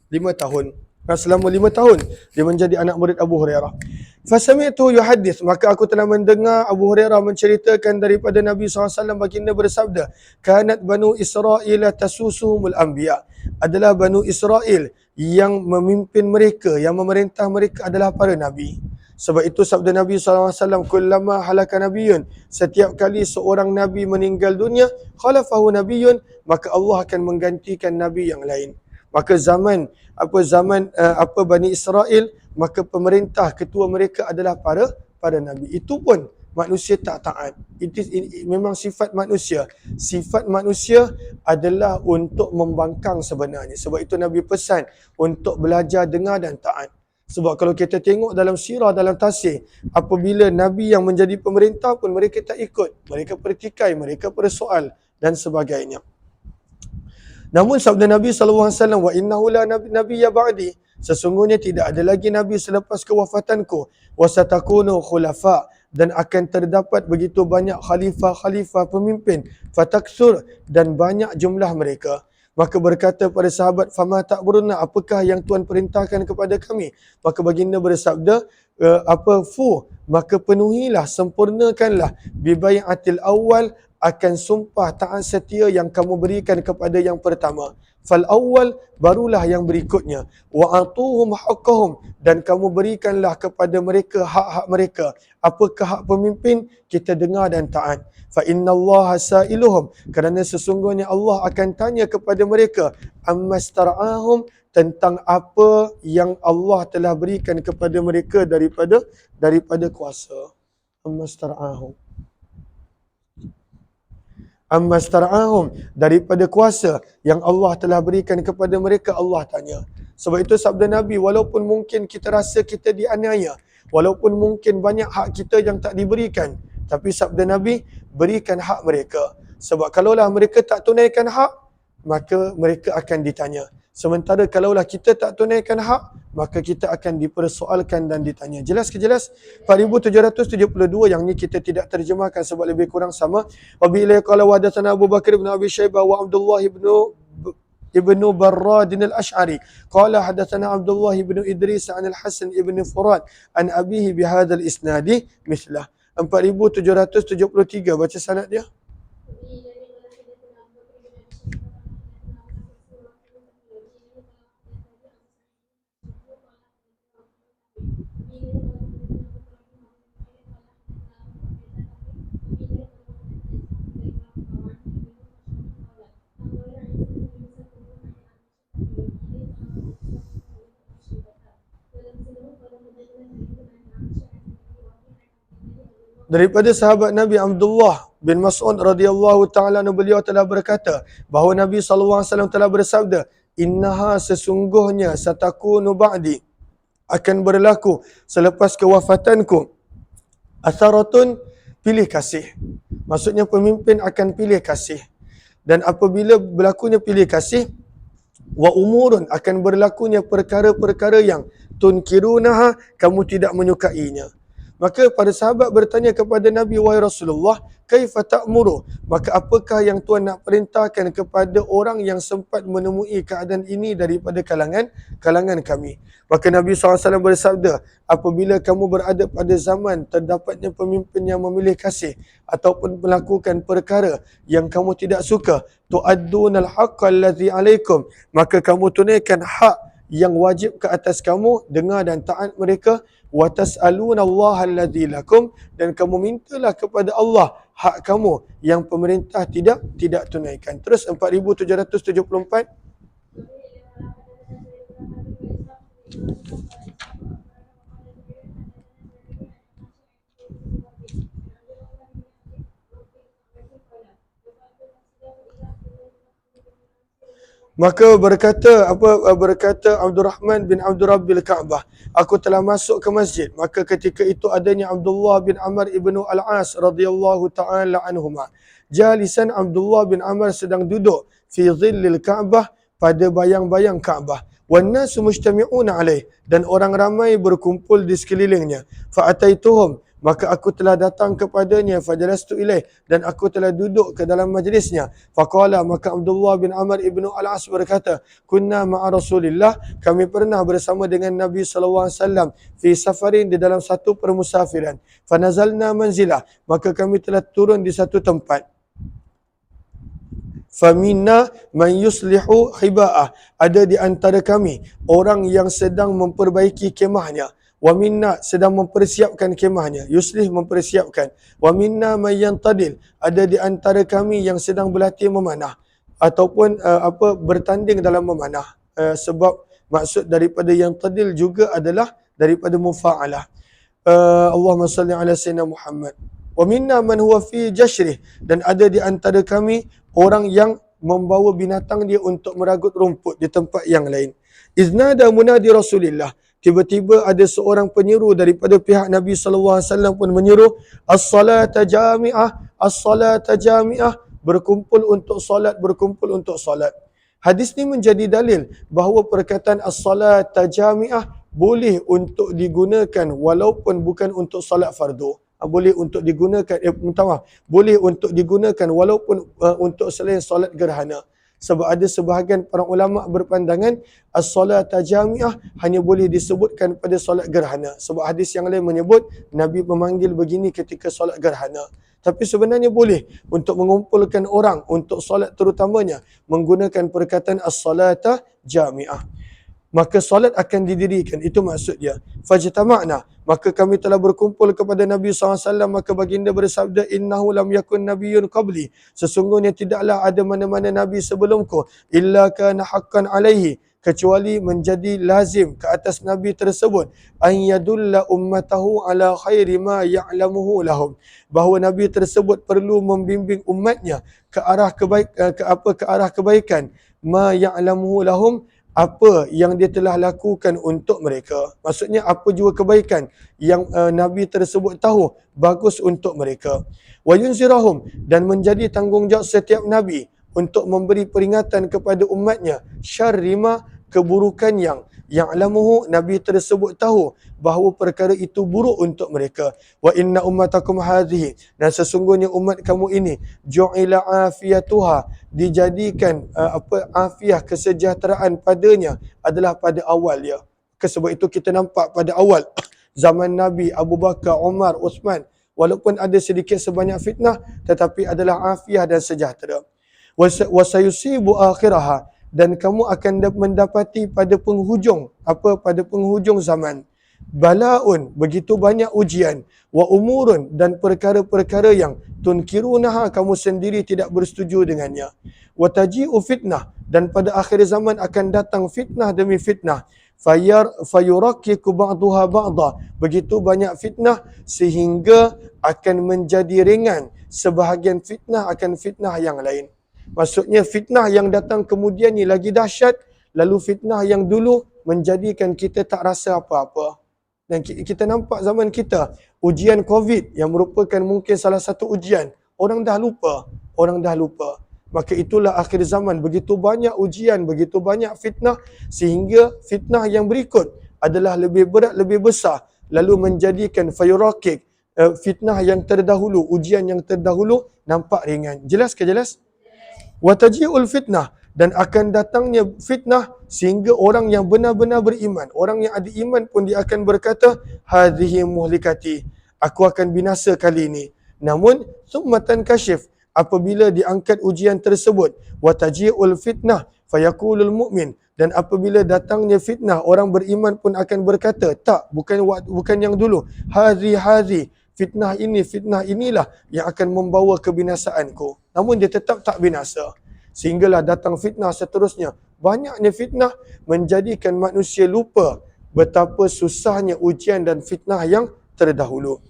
5 tahun. Selama 5 tahun dia menjadi anak murid Abu Hurairah. Fasami'tu yuhaddits, maka aku telah mendengar Abu Hurairah menceritakan daripada Nabi SAW, baginda bersabda, kanat Banu Israel tasusuhumul anbiya, adalah Banu Israel yang memimpin mereka, yang memerintah mereka adalah para nabi. Sebab itu sabda Nabi SAW, kullama halaka nabiyun, setiap kali seorang nabi meninggal dunia, khalafahu nabiyun, maka Allah akan menggantikan nabi yang lain. Maka zaman Bani Israel, maka pemerintah ketua mereka adalah para nabi. Itu pun manusia tak taat. Itu memang sifat manusia. Sifat manusia adalah untuk membangkang sebenarnya. Sebab itu Nabi pesan untuk belajar dengar dan taat. Sebab kalau kita tengok dalam sirah, dalam tasir, apabila Nabi yang menjadi pemerintah pun mereka tak ikut. Mereka pertikai, mereka persoal dan sebagainya. Namun sabda Nabi SAW, wa innahu la nabiyya ba'di, sesungguhnya tidak ada lagi Nabi selepas kewafatanku, wa satakunu khulafa, dan akan terdapat begitu banyak khalifah-khalifah pemimpin, fataksur, dan banyak jumlah mereka. Maka berkata pada sahabat, fama ta'buruna, apakah yang Tuhan perintahkan kepada kami? Maka baginda bersabda, maka penuhilah, sempurnakanlah bi bai'atil awal, akan sumpah taat setia yang kamu berikan kepada yang pertama. Fal awal, barulah yang berikutnya. Wa atuhum haqqahum, dan kamu berikanlah kepada mereka hak-hak mereka. Apakah hak pemimpin? Kita dengar dan taat. Fa innallaha sa'iluhum, kerana sesungguhnya Allah akan tanya kepada mereka ammastara'ahum, tentang apa yang Allah telah berikan kepada mereka daripada kuasa. Ammastara'ahum, daripada kuasa yang Allah telah berikan kepada mereka, Allah tanya. Sebab itu sabda Nabi, walaupun mungkin kita rasa kita dianiaya, walaupun mungkin banyak hak kita yang tak diberikan, tapi sabda Nabi, berikan hak mereka. Sebab kalaulah mereka tak tunaikan hak, maka mereka akan ditanya. Sementara kalaulah kita tak tunaikan hak, maka kita akan dipersoalkan dan ditanya. Jelas ke jelas? 4772 yang ni kita tidak terjemahkan sebab lebih kurang sama. Wa bila qala wa hadatsana Abu Bakar bin Abi Syaibah wa Abdullah ibnu Barradin al-Ash'ari qala hadatsana Abdullah ibnu Idris an al-Hasan ibnu Furat an abihi bihadzal isnadi mithlah. 4773 baca sanad dia. Daripada sahabat Nabi Abdullah bin Mas'ud radhiyallahu taala anhu, beliau telah berkata bahawa Nabi SAW telah bersabda, innaha, sesungguhnya, satakunu ba'di, akan berlaku selepas kewafatanku, atharatun, pilih kasih. Maksudnya pemimpin akan pilih kasih. Dan apabila berlakunya pilih kasih, wa umurun, akan berlakunya perkara-perkara yang tunkirunaha, kamu tidak menyukainya. Maka para sahabat bertanya kepada Nabi, wahai Rasulullah, kaifa ta'muru? Maka apakah yang Tuan nak perintahkan kepada orang yang sempat menemui keadaan ini daripada kalangan kami? Maka Nabi SAW bersabda, apabila kamu berada pada zaman terdapatnya pemimpin yang memilih kasih ataupun melakukan perkara yang kamu tidak suka, tu'addunal haqqa allazi alaikum, maka kamu tunaikan hak yang wajib ke atas kamu, dengar dan taat mereka. Wa tas'aluna Allah allazi lakum, dan kamu mintalah kepada Allah hak kamu yang pemerintah tidak tunaikan. Terus 4774. Maka berkata Abdul Rahman bin Abdul Rabbil Ka'bah, aku telah masuk ke masjid. Maka ketika itu adanya Abdullah bin Amr ibnu Al-As radhiyallahu ta'ala anhuma. Jalisan, Abdullah bin Amr sedang duduk fi dhillil Ka'bah, pada bayang-bayang Ka'bah. Wan nasu mujtami'una alaih, dan orang ramai berkumpul di sekelilingnya. Fa'ataituhum, maka aku telah datang kepadanya, fajalastu ilaih, dan aku telah duduk ke dalam majlisnya. Faqala, maka Abdullah bin Amr ibnu Al-As berkata, kunna ma'a Rasulillah, kami pernah bersama dengan Nabi SAW fi safarin, di dalam satu permusafiran. Fanazalna manzilah, maka kami telah turun di satu tempat. Faminna man yuslihu hiba'ah, ada di antara kami orang yang sedang memperbaiki kemahnya. Wa minna, sedang mempersiapkan kemahnya. Yuslih, mempersiapkan. Wa minna man yantadil, ada di antara kami yang sedang berlatih memanah ataupun bertanding dalam memanah. Sebab maksud daripada yang tadil juga adalah daripada mufa'alah. Allahumma salli ala sayyidina Muhammad. Wa minna man huwa fi jashrih, dan ada di antara kami orang yang membawa binatang dia untuk meragut rumput di tempat yang lain. Iznada munadi Rasulillah, tiba-tiba ada seorang penyeru daripada pihak Nabi SAW pun menyeru, as-salata jami'ah, as-salata jami'ah, berkumpul untuk solat, berkumpul untuk solat. Hadis ni menjadi dalil bahawa perkataan as-salata jami'ah boleh untuk digunakan walaupun bukan untuk solat fardu. Boleh untuk digunakan, boleh untuk digunakan walaupun untuk selain solat gerhana. Sebab ada sebahagian para ulama berpandangan as-salata jami'ah hanya boleh disebutkan pada solat gerhana. Sebab hadis yang lain menyebut Nabi memanggil begini ketika solat gerhana. Tapi sebenarnya boleh untuk mengumpulkan orang untuk solat terutamanya menggunakan perkataan as-salata jami'ah. Maka solat akan didirikan, itu maksud dia. Fajtama'na, maka kami telah berkumpul kepada Nabi SAW, maka baginda bersabda, innahu lam yakun nabiyyun qabli, sesungguhnya tidaklah ada mana-mana nabi sebelumku, illa kana haqqan alaihi, kecuali menjadi lazim ke atas nabi tersebut, an yadulla ummatahu ala khairi ma ya'lamuhu lahum, bahawa nabi tersebut perlu membimbing umatnya ke arah kebaikan, ma ya'lamuhu lahum, apa yang dia telah lakukan untuk mereka. Maksudnya apa jua kebaikan yang Nabi tersebut tahu bagus untuk mereka. Wa yunzirahum, dan menjadi tanggungjawab setiap Nabi untuk memberi peringatan kepada umatnya syarrima, keburukan yang ya'lamuhu, Nabi tersebut tahu bahawa perkara itu buruk untuk mereka. Wa inna ummatakum hadhihi, dan sesungguhnya umat kamu ini ju'ila afiyatuha, dijadikan afiah, kesejahteraan padanya adalah pada awal ya. Sebab itu kita nampak pada awal zaman Nabi Abu Bakar, Umar, Uthman, walaupun ada sedikit sebanyak fitnah tetapi adalah afiah dan sejahtera. Wa sayusibu akhiraha, dan kamu akan mendapati pada penghujung zaman balaun, begitu banyak ujian, wa umurun, dan perkara-perkara yang tunkirunaha, kamu sendiri tidak bersetuju dengannya, wa taji'u fitnah, dan pada akhir zaman akan datang fitnah demi fitnah, fayurakkiku ba'duha ba'da, begitu banyak fitnah sehingga akan menjadi ringan sebahagian fitnah akan fitnah yang lain. Maksudnya fitnah yang datang kemudian ni lagi dahsyat, lalu fitnah yang dulu menjadikan kita tak rasa apa-apa. Dan kita nampak zaman kita, ujian COVID yang merupakan mungkin salah satu ujian, orang dah lupa. Maka itulah akhir zaman, begitu banyak ujian, begitu banyak fitnah, sehingga fitnah yang berikut adalah lebih berat, lebih besar, lalu menjadikan fayurakik, fitnah yang terdahulu, ujian yang terdahulu nampak ringan. Jelas ke jelas? Wataji'ul fitnah, dan akan datangnya fitnah sehingga orang yang benar-benar beriman, orang yang ada iman pun dia akan berkata, hadhihi muhlikati, aku akan binasa kali ini. Namun summatan kashif, apabila diangkat ujian tersebut, wataji'ul fitnah fayaqulul mu'min, dan apabila datangnya fitnah, orang beriman pun akan berkata, tak, bukan yang dulu, hadhi, fitnah inilah yang akan membawa kebinasaanku. Namun dia tetap tak binasa. Sehinggalah datang fitnah seterusnya. Banyaknya fitnah menjadikan manusia lupa betapa susahnya ujian dan fitnah yang terdahulu.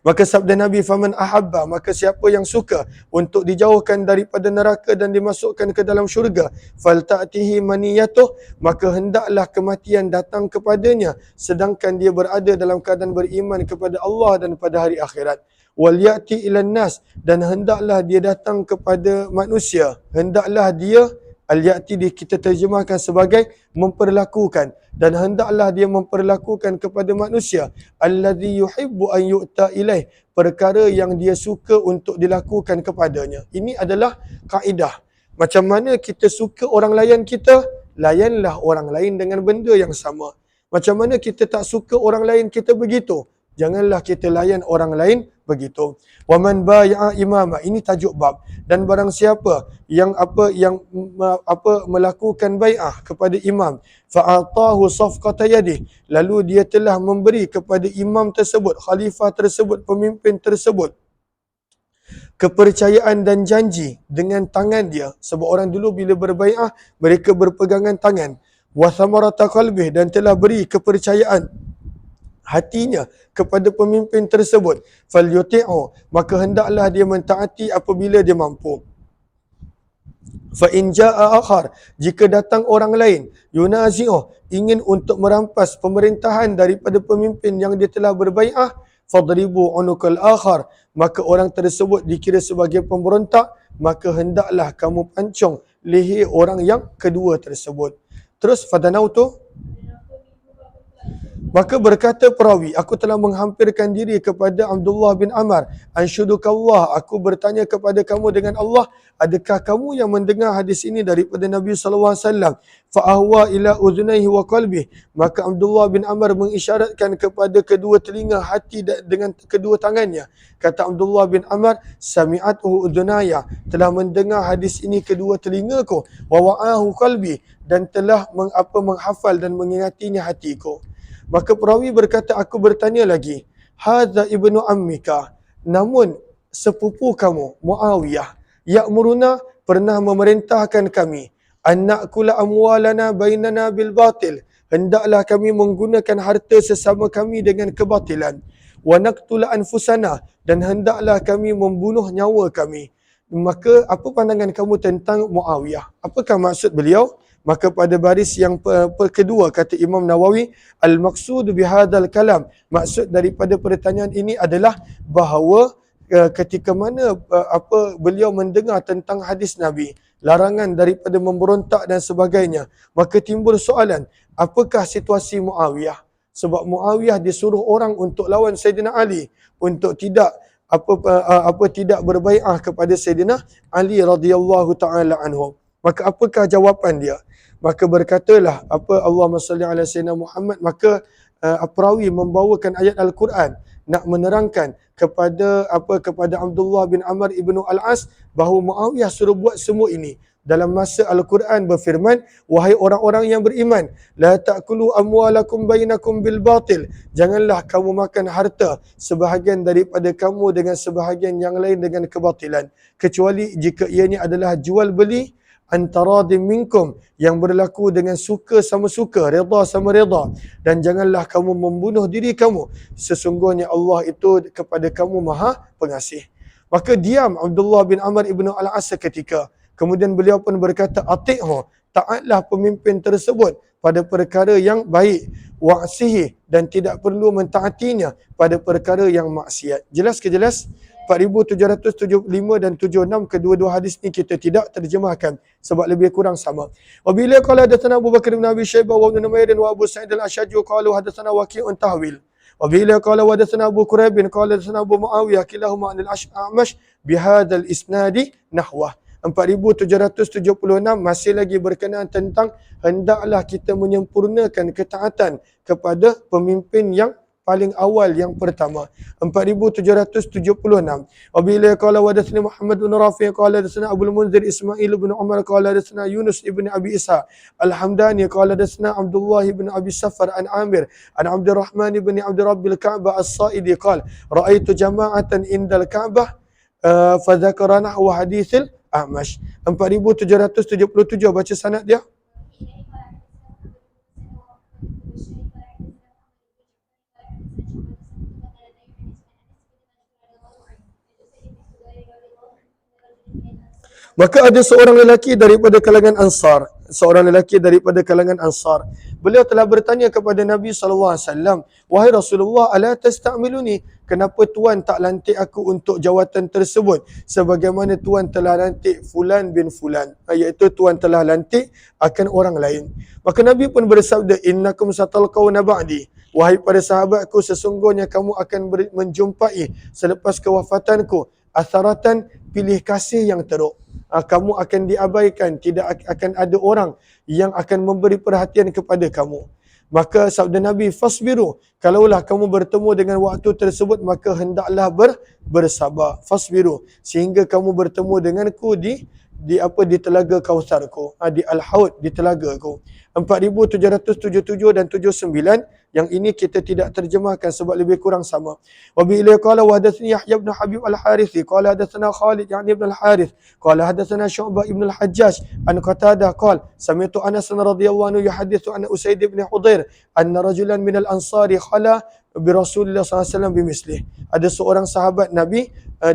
Maka sabda Nabi, faman ahabba, maka siapa yang suka untuk dijauhkan daripada neraka dan dimasukkan ke dalam syurga, falta'tihi maniyatuh, maka hendaklah kematian datang kepadanya sedangkan dia berada dalam keadaan beriman kepada Allah dan pada hari akhirat. Wal ya'ti ilan nas, dan hendaklah dia datang kepada manusia. Hendaklah dia, al-ya'ti kita terjemahkan sebagai memperlakukan, dan hendaklah dia memperlakukan kepada manusia alladhi yuhibbu an yu'ta ilaih, perkara yang dia suka untuk dilakukan kepadanya. Ini adalah kaedah. Macam mana kita suka orang layan kita, layanlah orang lain dengan benda yang sama. Macam mana kita tak suka orang lain kita begitu, janganlah kita layan orang lain begitu. Wa man bai'a imama, ini tajuk bab. Dan barang siapa yang melakukan bai'ah kepada imam, fa'atahu safqata yadih, lalu dia telah memberi kepada imam tersebut, khalifah tersebut, pemimpin tersebut, kepercayaan dan janji dengan tangan dia. Sebab orang dulu bila berbai'ah, mereka berpegangan tangan. Wa thamarata qalbih, dan telah beri kepercayaan hatinya kepada pemimpin tersebut, falyuti'u, maka hendaklah dia mentaati apabila dia mampu. Fa in jaa akhar, jika datang orang lain, yunazi'u, ingin untuk merampas pemerintahan daripada pemimpin yang dia telah berbai'ah, fadribu unuqal akhar, maka orang tersebut dikira sebagai pemberontak, maka hendaklah kamu pancung leher orang yang kedua tersebut. Terus fadanautu Maka berkata perawi, aku telah menghampirkan diri kepada Abdullah bin Amr. Anshudukallah, aku bertanya kepada kamu dengan Allah, adakah kamu yang mendengar hadis ini daripada Nabi SAW? Fa'ahwa ila uzunaihi wa qalbih. Maka Abdullah bin Amr mengisyaratkan kepada kedua telinga hati dengan kedua tangannya. Kata Abdullah bin Amr, sami'athu uzunaya, telah mendengar hadis ini kedua telingaku, wa wa'ahu qalbi, dan telah menghafal dan mengingatinya hatiku. Maka perawi berkata, aku bertanya lagi, hadza ibnu ammika, namun sepupu kamu Muawiyah, ya'muruna, pernah memerintahkan kami, an na'kula amwalana bainana bil batil, hendaklah kami menggunakan harta sesama kami dengan kebatilan, wa naqtula anfusana, dan hendaklah kami membunuh nyawa kami. Maka apa pandangan kamu tentang Muawiyah? Apakah maksud beliau? Maka pada baris yang kedua kata Imam Nawawi, al-maqsud bihadzal kalam, maksud daripada pertanyaan ini adalah bahawa ketika mana beliau mendengar tentang hadis Nabi, larangan daripada memberontak dan sebagainya, maka timbul soalan, apakah situasi Muawiyah? Sebab Muawiyah disuruh orang untuk lawan Sayyidina Ali, untuk tidak tidak berbai'ah kepada Sayyidina Ali radhiyallahu taala anhu. Maka apakah jawapan dia? Maka berkatalah Allahumma salli ala sayyidina Muhammad, maka perawi membawakan ayat Al-Quran nak menerangkan kepada Abdullah bin Amr ibnu Al-As bahawa Muawiyah suruh buat semua ini. Dalam masa Al-Quran berfirman, wahai orang-orang yang beriman, la ta'kulu amwalakum bainakum bil batil, janganlah kamu makan harta sebahagian daripada kamu dengan sebahagian yang lain dengan kebatilan, kecuali jika ianya adalah jual beli antara minkum, yang berlaku dengan suka sama suka, redha sama redha, dan janganlah kamu membunuh diri kamu, sesungguhnya Allah itu kepada kamu maha pengasih. Maka diam Abdullah bin Amr ibnu Al-As seketika. Kemudian beliau pun berkata, ati'hu, taatlah pemimpin tersebut pada perkara yang baik, wa'sihi, dan tidak perlu mentaatinya pada perkara yang maksiat. Jelas ke jelas? 4775 dan 76, kedua-dua hadis ni kita tidak terjemahkan sebab lebih kurang sama. Wabila qala hadatsana Abu Bakar bin Abi Syaibah wa Ibn Numair wa Abu Sa'id al-Ashaj qalu hadatsana Waqi'un tahwil. Wabila qala hadatsana Abu Quraib qala hadatsana Abu Muawiyah kilahuma anil A'mash bihadzal isnadi nahwah. 4776 masih lagi berkenaan tentang hendaklah kita menyempurnakan ketaatan kepada pemimpin yang paling awal, yang pertama. 4776. Wabila qala hadatsani Muhammad bin Rafi' qala hadatsana Abu al-Munzir Ismail bin Umar qala hadatsana Yunus ibn Abi Isa al-Hamdani qala hadatsana Abdullah ibn Abi Safar an Amir an Abdurrahman ibn Abd Rabbil Ka'bah as-Sa'idi qala ra'aitu jama'atan indal Ka'bah fa dzakara nahwa haditsil A'mash. 4777 baca sanad dia. Maka ada seorang lelaki daripada kalangan Ansar. Beliau telah bertanya kepada Nabi SAW, wahai Rasulullah, ala tasta'miluni, kenapa Tuan tak lantik aku untuk jawatan tersebut sebagaimana Tuan telah lantik Fulan bin Fulan, iaitu Tuan telah lantik akan orang lain. Maka Nabi pun bersabda, innakum satalqawna ba'di, wahai para sahabatku, sesungguhnya kamu akan menjumpai selepas kewafatanku atharatan, pilih kasih yang teruk. Kamu akan diabaikan, tidak akan ada orang yang akan memberi perhatian kepada kamu. Maka sabda Nabi, fasbiru, kalaulah kamu bertemu dengan waktu tersebut, maka hendaklah bersabar. Fasbiru, sehingga kamu bertemu denganku di telaga Kautsarku, di Al-Haud, di telagaku. 4777 dan 79, yang ini kita tidak terjemahkan sebab lebih kurang sama. Wa bi ila qala wa hadatsani Yahya ibn Habib al-Harithi qala hadatsana Khalid yani ibn al-Harith qala hadatsana Syu'bah ibn al-Hajjaj an Qatadah qala sami'tu Anas radhiyallahu anhu yuhaddithu an Usaid ibn Hudhair anna rajulan min al-Ansari khala bi Rasulillah sallallahu alaihi wasallam bimislih. Ada seorang sahabat Nabi,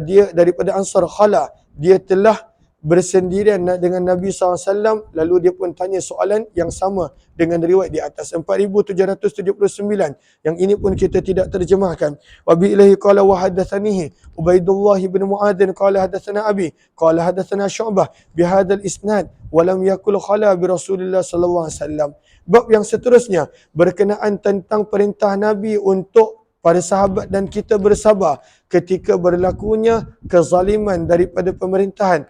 dia daripada Ansar, khala, dia telah bersendirian dengan Nabi SAW, lalu dia pun tanya soalan yang sama dengan riwayat di atas, 4779, yang ini pun kita tidak terjemahkan. Wa bi ilahi qala wa hadatsanihi Ubaidullah bin Muadz qala hadatsana abi qala hadatsana Syu'bah bihadzal isnad wa lam yakul khala bi Rasulillah sallallahu alaihi wasallam. Bab yang seterusnya berkenaan tentang perintah Nabi untuk para sahabat dan kita bersabar ketika berlakunya kezaliman daripada pemerintahan,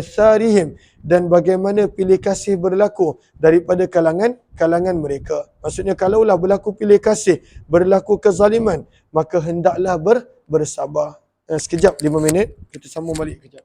sarihim, dan bagaimana pilih kasih berlaku daripada kalangan mereka. Maksudnya kalaulah berlaku pilih kasih, berlaku kezaliman, maka hendaklah bersabar. Sekejap, 5 minit, kita sambung balik kejap.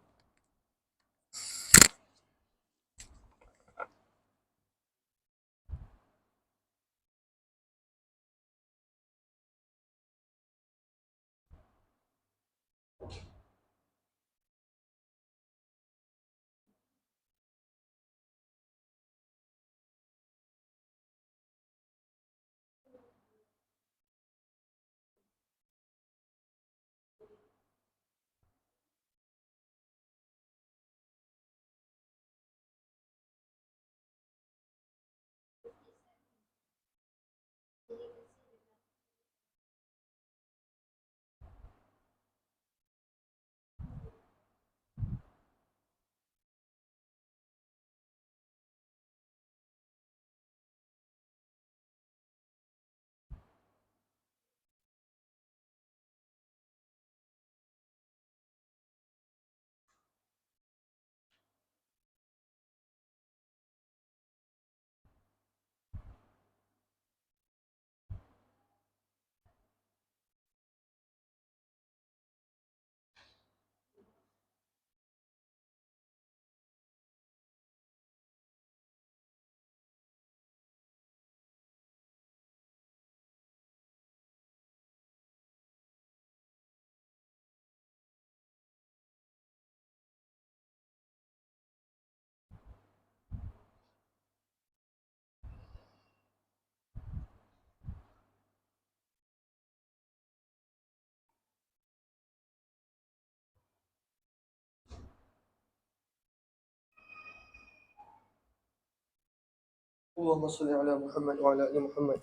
Allahumma salli ala Muhammad wa ala ali Muhammad.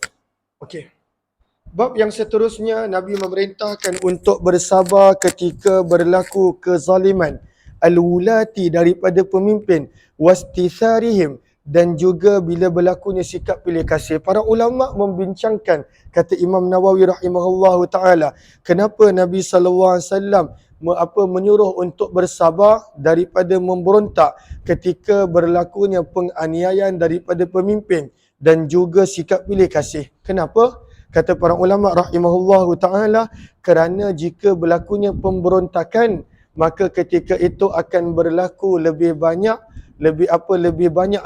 Okey. Bab yang seterusnya, Nabi memerintahkan untuk bersabar ketika berlaku kezaliman al-wulati daripada pemimpin, wastisarihim, dan juga bila berlakunya sikap pilih kasih. Para ulama membincangkan, kata Imam Nawawi rahimahullahu taala, kenapa Nabi sallallahu alaihi wasallam menyuruh untuk bersabar daripada memberontak ketika berlakunya penganiayaan daripada pemimpin dan juga sikap pilih kasih. Kenapa? Kata para ulama rahimahullahu taala, kerana jika berlakunya pemberontakan, maka ketika itu akan berlaku lebih banyak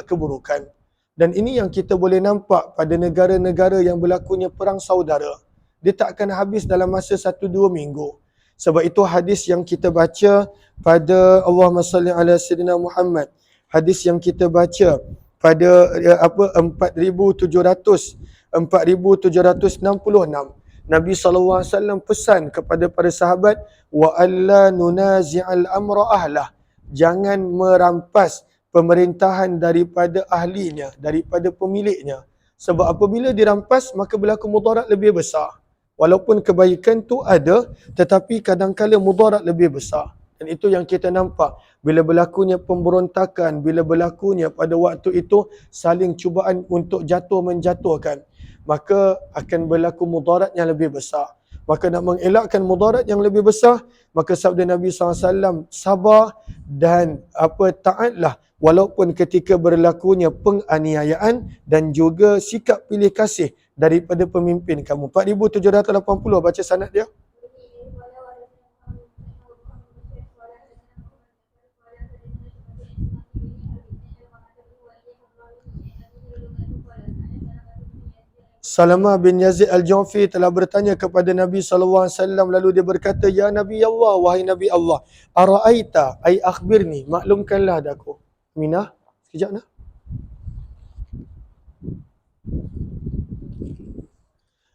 keburukan. Dan ini yang kita boleh nampak pada negara-negara yang berlakunya perang saudara. Dia tak akan habis dalam masa 1-2 minggu. Sebab itu hadis yang kita baca pada Allahumma salli ala Sayyidina Muhammad, hadis yang kita baca pada 4766, Nabi SAW pesan kepada para sahabat, wa alla nunazi'al amra ahlah, jangan merampas pemerintahan daripada ahlinya, daripada pemiliknya. Sebab apabila dirampas, maka berlaku mudarat lebih besar. Walaupun kebaikan tu ada, tetapi kadang-kala mudarat lebih besar. Dan itu yang kita nampak. Bila berlakunya pemberontakan, bila berlakunya pada waktu itu saling cubaan untuk menjatuhkan, maka akan berlaku mudarat yang lebih besar. Maka nak mengelakkan mudarat yang lebih besar, maka sabda Nabi SAW, sabar dan taatlah walaupun ketika berlakunya penganiayaan dan juga sikap pilih kasih daripada pemimpin kamu. 4780, baca sanad dia. Salamah bin Yazid al-Ju'fi telah bertanya kepada Nabi SAW, lalu dia berkata, ya Nabi Allah, wahai Nabi Allah, ara'aita ay akhbirni, maklumkanlah aku. Minah, sekejap nak.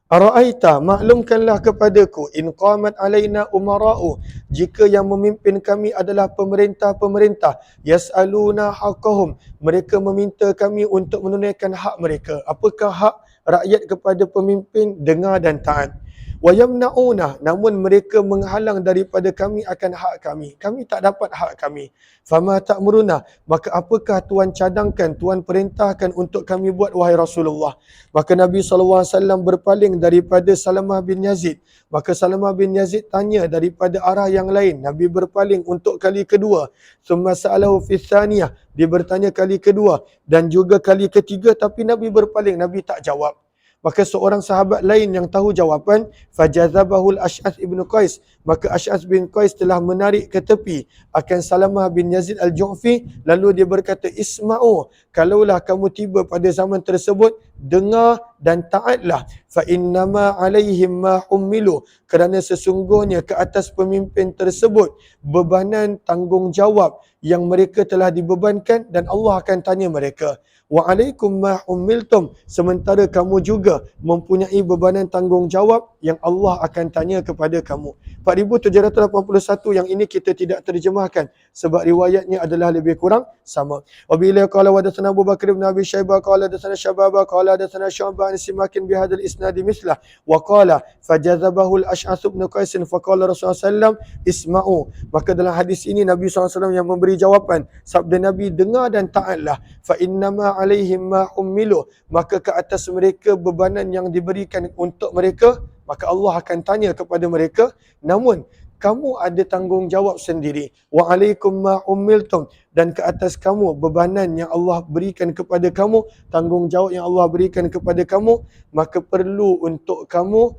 Ara'aita, maklumkanlah kepadaku, in qamat alaina umara'u, jika yang memimpin kami adalah pemerintah-pemerintah, yas'aluna haqqahum, mereka meminta kami untuk menunaikan hak mereka. Apakah hak rakyat kepada pemimpin? Dengar dan taat. Wa yamna'una, namun mereka menghalang daripada kami akan hak kami. Kami tak dapat hak kami. Fama ta'muruna, maka apakah Tuhan cadangkan, Tuhan perintahkan untuk kami buat, wahai Rasulullah? Maka Nabi SAW berpaling daripada Salamah bin Yazid. Maka Salamah bin Yazid tanya daripada arah yang lain. Nabi berpaling untuk kali kedua. Summa sa'alahu fi thaniyah, dia bertanya kali kedua dan juga kali ketiga, tapi Nabi berpaling, Nabi tak jawab. Maka seorang sahabat lain yang tahu jawapan, fajazabahul Ash'ath ibn Qais, maka Ash'ath bin Qais telah menarik ke tepi akan Salamah bin Yazid al-Ju'fi, lalu dia berkata, isma'u, kalaulah kamu tiba pada zaman tersebut, dengar dan taatlah, fa innama alaihim ma hummilu, kerana sesungguhnya ke atas pemimpin tersebut bebanan tanggungjawab yang mereka telah dibebankan dan Allah akan tanya mereka. Wa alaikum ma ummiltum, sementara kamu juga mempunyai bebanan tanggungjawab yang Allah akan tanya kepada kamu. 4781 yang ini kita tidak terjemahkan sebab riwayatnya adalah lebih kurang sama. Wa bila qala hadatsana Abu Bakar bin Abi Syaibah qala hadatsana Syababa qala hadatsana Syu'bah an Simakin bi hadzal isnad mislah wa qala fajazabahu al-Ash'ath bin Qais fa qala Rasulullah sallallahu isma'u, maka dalam hadis ini Nabi SAW yang memberi jawapan, sabda Nabi, dengar dan taatlah, fa innama alaihim ma ummilu, maka ke atas mereka bebanan yang diberikan untuk mereka, maka Allah akan tanya kepada mereka, namun kamu ada tanggungjawab sendiri. Wa alaikum ma ummiltum, dan ke atas kamu bebanan yang Allah berikan kepada kamu, tanggungjawab yang Allah berikan kepada kamu, maka perlu untuk kamu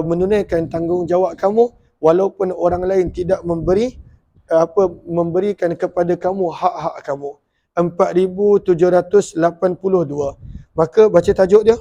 menunaikan tanggungjawab kamu walaupun orang lain tidak memberikan kepada kamu hak-hak kamu. 4782. Maka baca tajuk dia.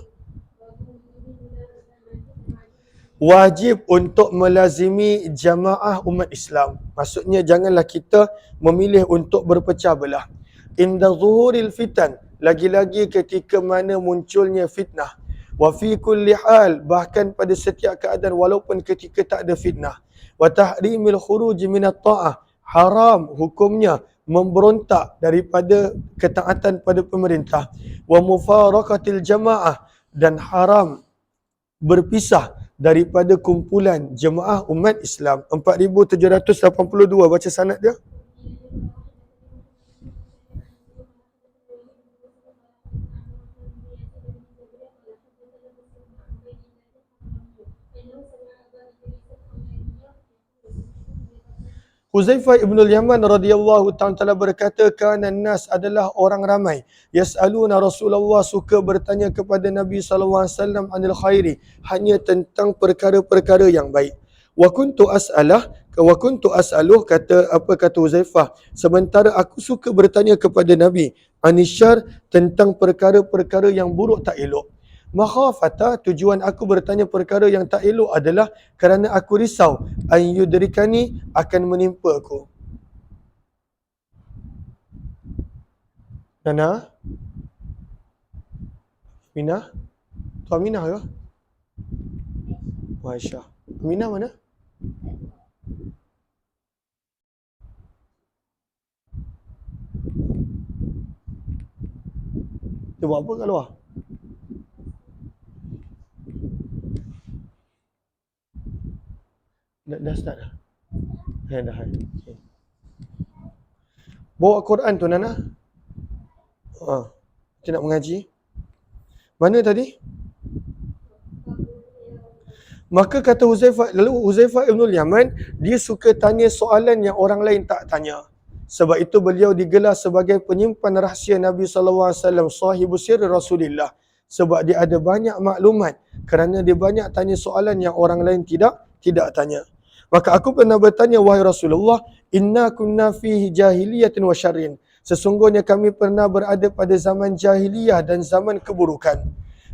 Wajib untuk melazimi jamaah umat Islam. Maksudnya janganlah kita memilih untuk berpecah belah. Inda zuhuril fitan, lagi-lagi ketika mana munculnya fitnah. Wa fi kulli hal, bahkan pada setiap keadaan walaupun ketika tak ada fitnah. Wa tahrimil khuruj minat ta'ah, haram hukumnya memberontak daripada ketaatan pada pemerintah. Wa mufaraqatil jamaah, dan haram berpisah daripada kumpulan jemaah umat Islam. 4782 baca sanad dia. Huzaifah ibn al-Yaman radhiyallahu ta'ala berkata, kana nas, adalah orang ramai, yas'aluna Rasulullah, suka bertanya kepada Nabi SAW anil khairi, hanya tentang perkara-perkara yang baik. Wa kuntu as'aluh, kata Huzaifah, sementara aku suka bertanya kepada Nabi anisyar, tentang perkara-perkara yang buruk tak elok. Makhafata, tujuan aku bertanya perkara yang tak elok adalah kerana aku risau an yudrikani, akan menimpa aku. Nana? Aminah? Tu Aminah ke? Aisyah. Aminah mana? Dia buat apa kat luar? Dah start dah? Dah. Okay. Bawa Quran tu Nana. Kita nak mengaji. Mana tadi? Maka kata Huzaifah, lalu Huzaifah ibn al-Yaman, dia suka tanya soalan yang orang lain tak tanya. Sebab itu beliau digelar sebagai penyimpan rahsia Nabi SAW, sahibu sirri Rasulillah. Sebab dia ada banyak maklumat, kerana dia banyak tanya soalan yang orang lain tidak tanya. Maka aku pernah bertanya, wahai Rasulullah, inna kunna fihi jahiliyatin wa syarrin. Sesungguhnya kami pernah berada pada zaman jahiliyah dan zaman keburukan.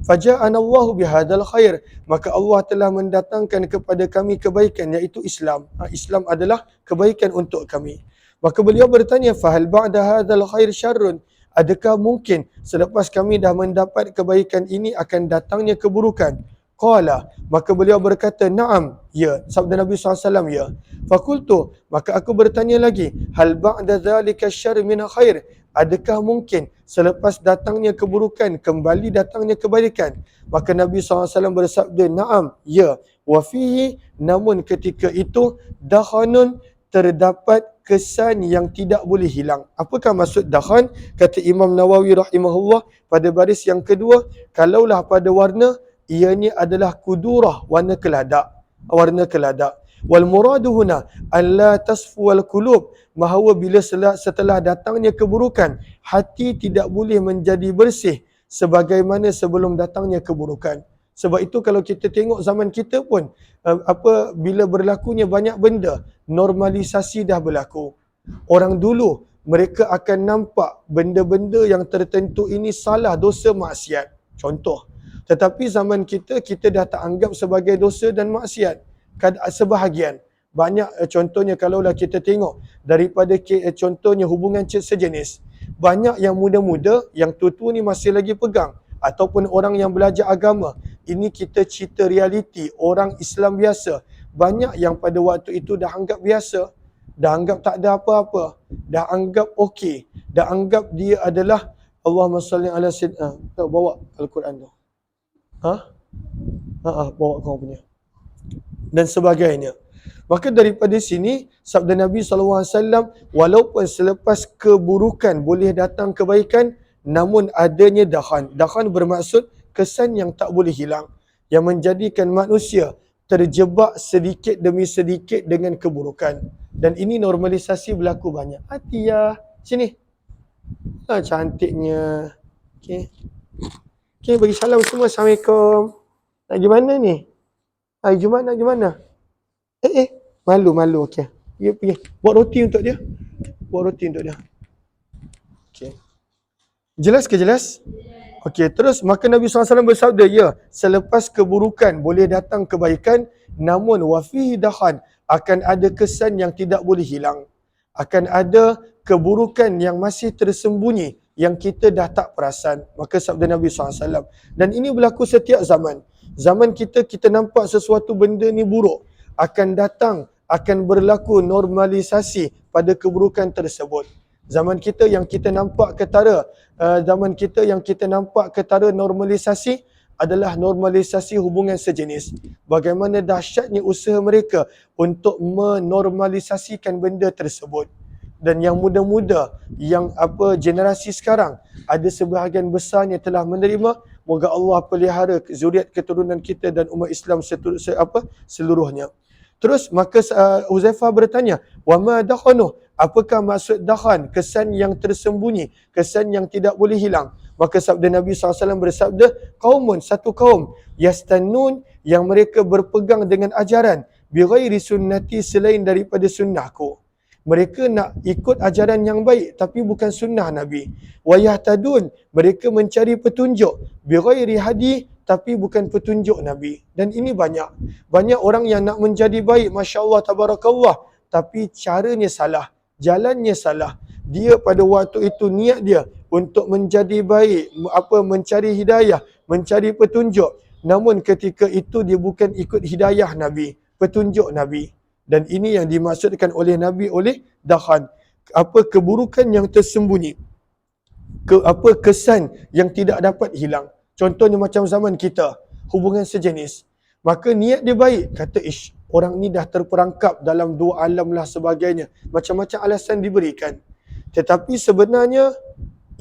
Faja'ana Allahu bihadzal khair, maka Allah telah mendatangkan kepada kami kebaikan, iaitu Islam. Islam adalah kebaikan untuk kami. Maka beliau bertanya, fahal ba'da hadzal khair syarrun? Adakah mungkin selepas kami dah mendapat kebaikan ini akan datangnya keburukan? Qala, maka beliau berkata, na'am, ya. Sabda Nabi SAW, ya. Fakultu, maka aku bertanya lagi, hal ba'da dhalika syarr min khair? Adakah mungkin selepas datangnya keburukan, kembali datangnya kebaikan? Maka Nabi SAW bersabda, na'am, ya. Wa fihi, namun ketika itu, dakhanun, terdapat kesan yang tidak boleh hilang. Apakah maksud dakhan? Kata Imam Nawawi rahimahullah pada baris yang kedua, kalaulah pada warna, ianya adalah kudurah, warna keladak. Warna keladak. Wal muradu huna an la tasfu al qulub, bahawa bila setelah datangnya keburukan, hati tidak boleh menjadi bersih sebagaimana sebelum datangnya keburukan. Sebab itu kalau kita tengok zaman kita pun bila berlakunya banyak benda, normalisasi dah berlaku. Orang dulu mereka akan nampak benda-benda yang tertentu ini salah, dosa, maksiat. Contoh. Tetapi zaman kita dah tak anggap sebagai dosa dan maksiat. Sebahagian. Banyak contohnya kalaulah kita tengok daripada contohnya hubungan sejenis. Banyak yang muda-muda, yang tua-tua ni masih lagi pegang. Ataupun orang yang belajar agama. Ini kita cerita realiti, orang Islam biasa. Banyak yang pada waktu itu dah anggap biasa. Dah anggap tak ada apa-apa. Dah anggap okey. Dah anggap dia adalah Allahumma salli ala sayyidina. Bawa Al-Quran tu. Bawa kau punya. Dan sebagainya. Maka daripada sini, sabda Nabi SAW, walaupun selepas keburukan boleh datang kebaikan, namun adanya dakhan. Dakhan bermaksud kesan yang tak boleh hilang. Yang menjadikan manusia terjebak sedikit demi sedikit dengan keburukan. Dan ini normalisasi berlaku banyak. Atiyah, sini. Cantiknya. Okay, bagi salam semua. Assalamualaikum. Nak pergi mana ni? Hari Jumaat nak pergi mana? Malu. Okey. Pergi. Buat roti untuk dia. Okey. Jelas ke jelas? Okey, terus maka Nabi SAW bersabda, ya, selepas keburukan boleh datang kebaikan, namun wafihi dakhan, akan ada kesan yang tidak boleh hilang. Akan ada keburukan yang masih tersembunyi, yang kita dah tak perasan. Maka sabda Nabi SAW. Dan ini berlaku setiap zaman. Zaman kita nampak sesuatu benda ni buruk. Akan datang, akan berlaku normalisasi pada keburukan tersebut. Zaman kita yang kita nampak ketara normalisasi adalah normalisasi hubungan sejenis. Bagaimana dahsyatnya usaha mereka untuk menormalisasikan benda tersebut. Dan yang muda-muda, yang generasi sekarang, ada sebahagian besarnya telah menerima. Moga Allah pelihara zuriat keturunan kita dan umat Islam seluruhnya. Terus maka Huzaifah bertanya, wa ma dakhanu? Apakah maksud dakhan? Kesan yang tersembunyi, kesan yang tidak boleh hilang. Maka sabda Nabi SAW bersabda, qaumun, satu kaum, yastannun, yang mereka berpegang dengan ajaran, bi ghairi sunnati, selain daripada sunnahku. Mereka nak ikut ajaran yang baik tapi bukan sunnah Nabi. Wa yahtadun, mereka mencari petunjuk, bi ghairi hadi, tapi bukan petunjuk Nabi. Dan ini banyak orang yang nak menjadi baik, masya-Allah tabarakallah, tapi caranya salah, jalannya salah. Dia pada waktu itu niat dia untuk menjadi baik, mencari hidayah, mencari petunjuk. Namun ketika itu dia bukan ikut hidayah Nabi, petunjuk Nabi. Dan ini yang dimaksudkan oleh Nabi oleh dakhan. Keburukan yang tersembunyi. Kesan yang tidak dapat hilang. Contohnya macam zaman kita, hubungan sejenis. Maka niat dia baik. Kata, orang ni dah terperangkap dalam dua alam lah sebagainya. Macam-macam alasan diberikan. Tetapi sebenarnya,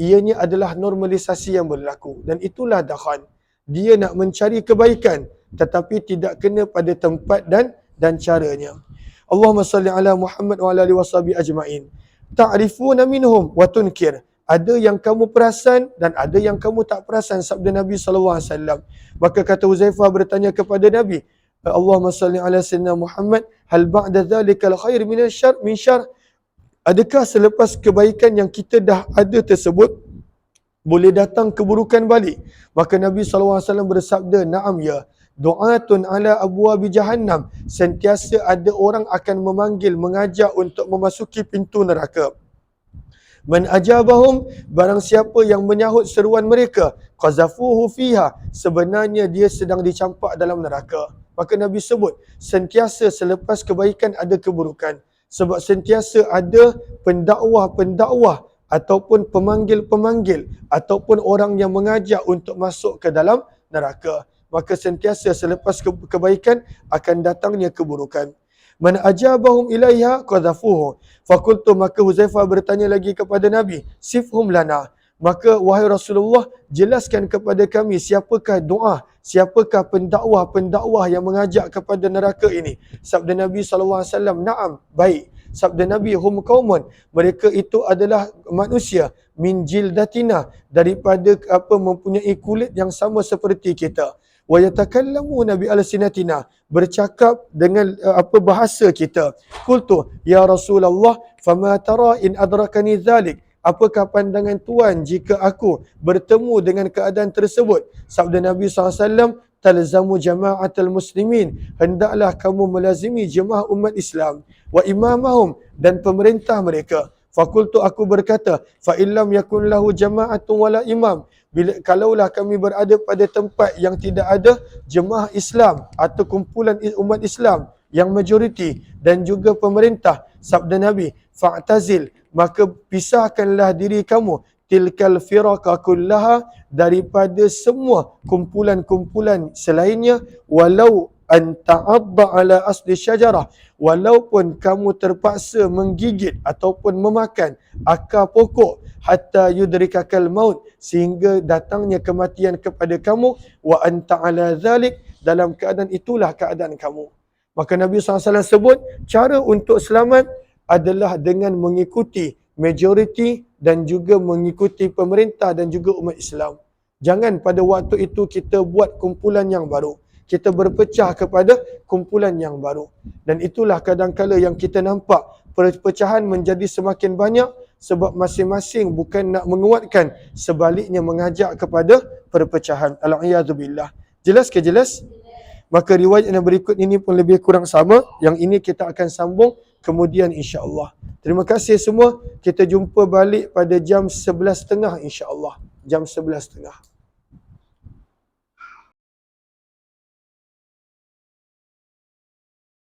ianya adalah normalisasi yang berlaku. Dan itulah dakhan. Dia nak mencari kebaikan, tetapi tidak kena pada tempat dan caranya. Allahumma salli ala Muhammad wa ala alihi washabihi ajma'in. Ta'rifuna minhum wa tunkir. Ada yang kamu perasan dan ada yang kamu tak perasan, sabda Nabi SAW. Maka kata Huzaifah bertanya kepada Nabi, Allahumma salli ala sayyidina Muhammad, hal ba'da dhalikal khair min syar? Adakah selepas kebaikan yang kita dah ada tersebut, boleh datang keburukan balik? Maka Nabi SAW bersabda, na'am ya. Du'atun ala abwabi jahannam. Sentiasa ada orang akan memanggil, mengajak untuk memasuki pintu neraka. Man ajabahum, barang siapa yang menyahut seruan mereka, qazafuhu fiha, sebenarnya dia sedang dicampak dalam neraka. Maka Nabi sebut, sentiasa selepas kebaikan ada keburukan. Sebab sentiasa ada pendakwah-pendakwah ataupun pemanggil-pemanggil ataupun orang yang mengajak untuk masuk ke dalam neraka. Maka sentiasa selepas kebaikan akan datangnya keburukan. Man ajabahum ilaiha qadhafuhu. Fakultu, maka Huzaifah bertanya lagi kepada Nabi, sifhum lana. Maka wahai Rasulullah, jelaskan kepada kami siapakah doa, siapakah pendakwah-pendakwah yang mengajak kepada neraka ini. Sabda Nabi SAW, na'am, baik. Sabda Nabi, hum qaumun, mereka itu adalah manusia, min jildatina, daripada mempunyai kulit yang sama seperti kita. Wa yatakallamuna bi alsinatina, bercakap dengan bahasa kita. Qultu ya Rasulullah, fama tara in adrakani dhalik, apakah pandangan tuan jika aku bertemu dengan keadaan tersebut? Sabda Nabi SAW, talzamu jama'atul muslimin, hendaklah kamu melazimi jemaah umat Islam, wa imamahum, dan pemerintah mereka. Fakultu, aku berkata, fa illam yakun lahu jama'atun wala imam, kalaulah kami berada pada tempat yang tidak ada jemaah Islam atau kumpulan umat Islam yang majoriti dan juga pemerintah, sabda Nabi, fa'tazil, maka pisahkanlah diri kamu, tilkal firqa kullaha, daripada semua kumpulan-kumpulan selainnya, walau an ta'adda ala asli syajarah, walaupun kamu terpaksa menggigit ataupun memakan akar pokok, hatta yudrikakal maut, sehingga datangnya kematian kepada kamu, wa anta ala dhalik, dalam keadaan itulah keadaan kamu. Maka Nabi SAW sebut, cara untuk selamat adalah dengan mengikuti majoriti dan juga mengikuti pemerintah dan juga umat Islam. Jangan pada waktu itu kita buat kumpulan yang baru. Kita berpecah kepada kumpulan yang baru. Dan itulah kadang-kala yang kita nampak perpecahan menjadi semakin banyak sebab masing-masing bukan nak menguatkan, sebaliknya mengajak kepada perpecahan. Al-iyadzubillah. Jelas ke jelas? Maka riwayat yang berikut ini pun lebih kurang sama. Yang ini kita akan sambung kemudian insya-Allah. Terima kasih semua. Kita jumpa balik pada jam 11.30 insya-Allah. Jam 11.30.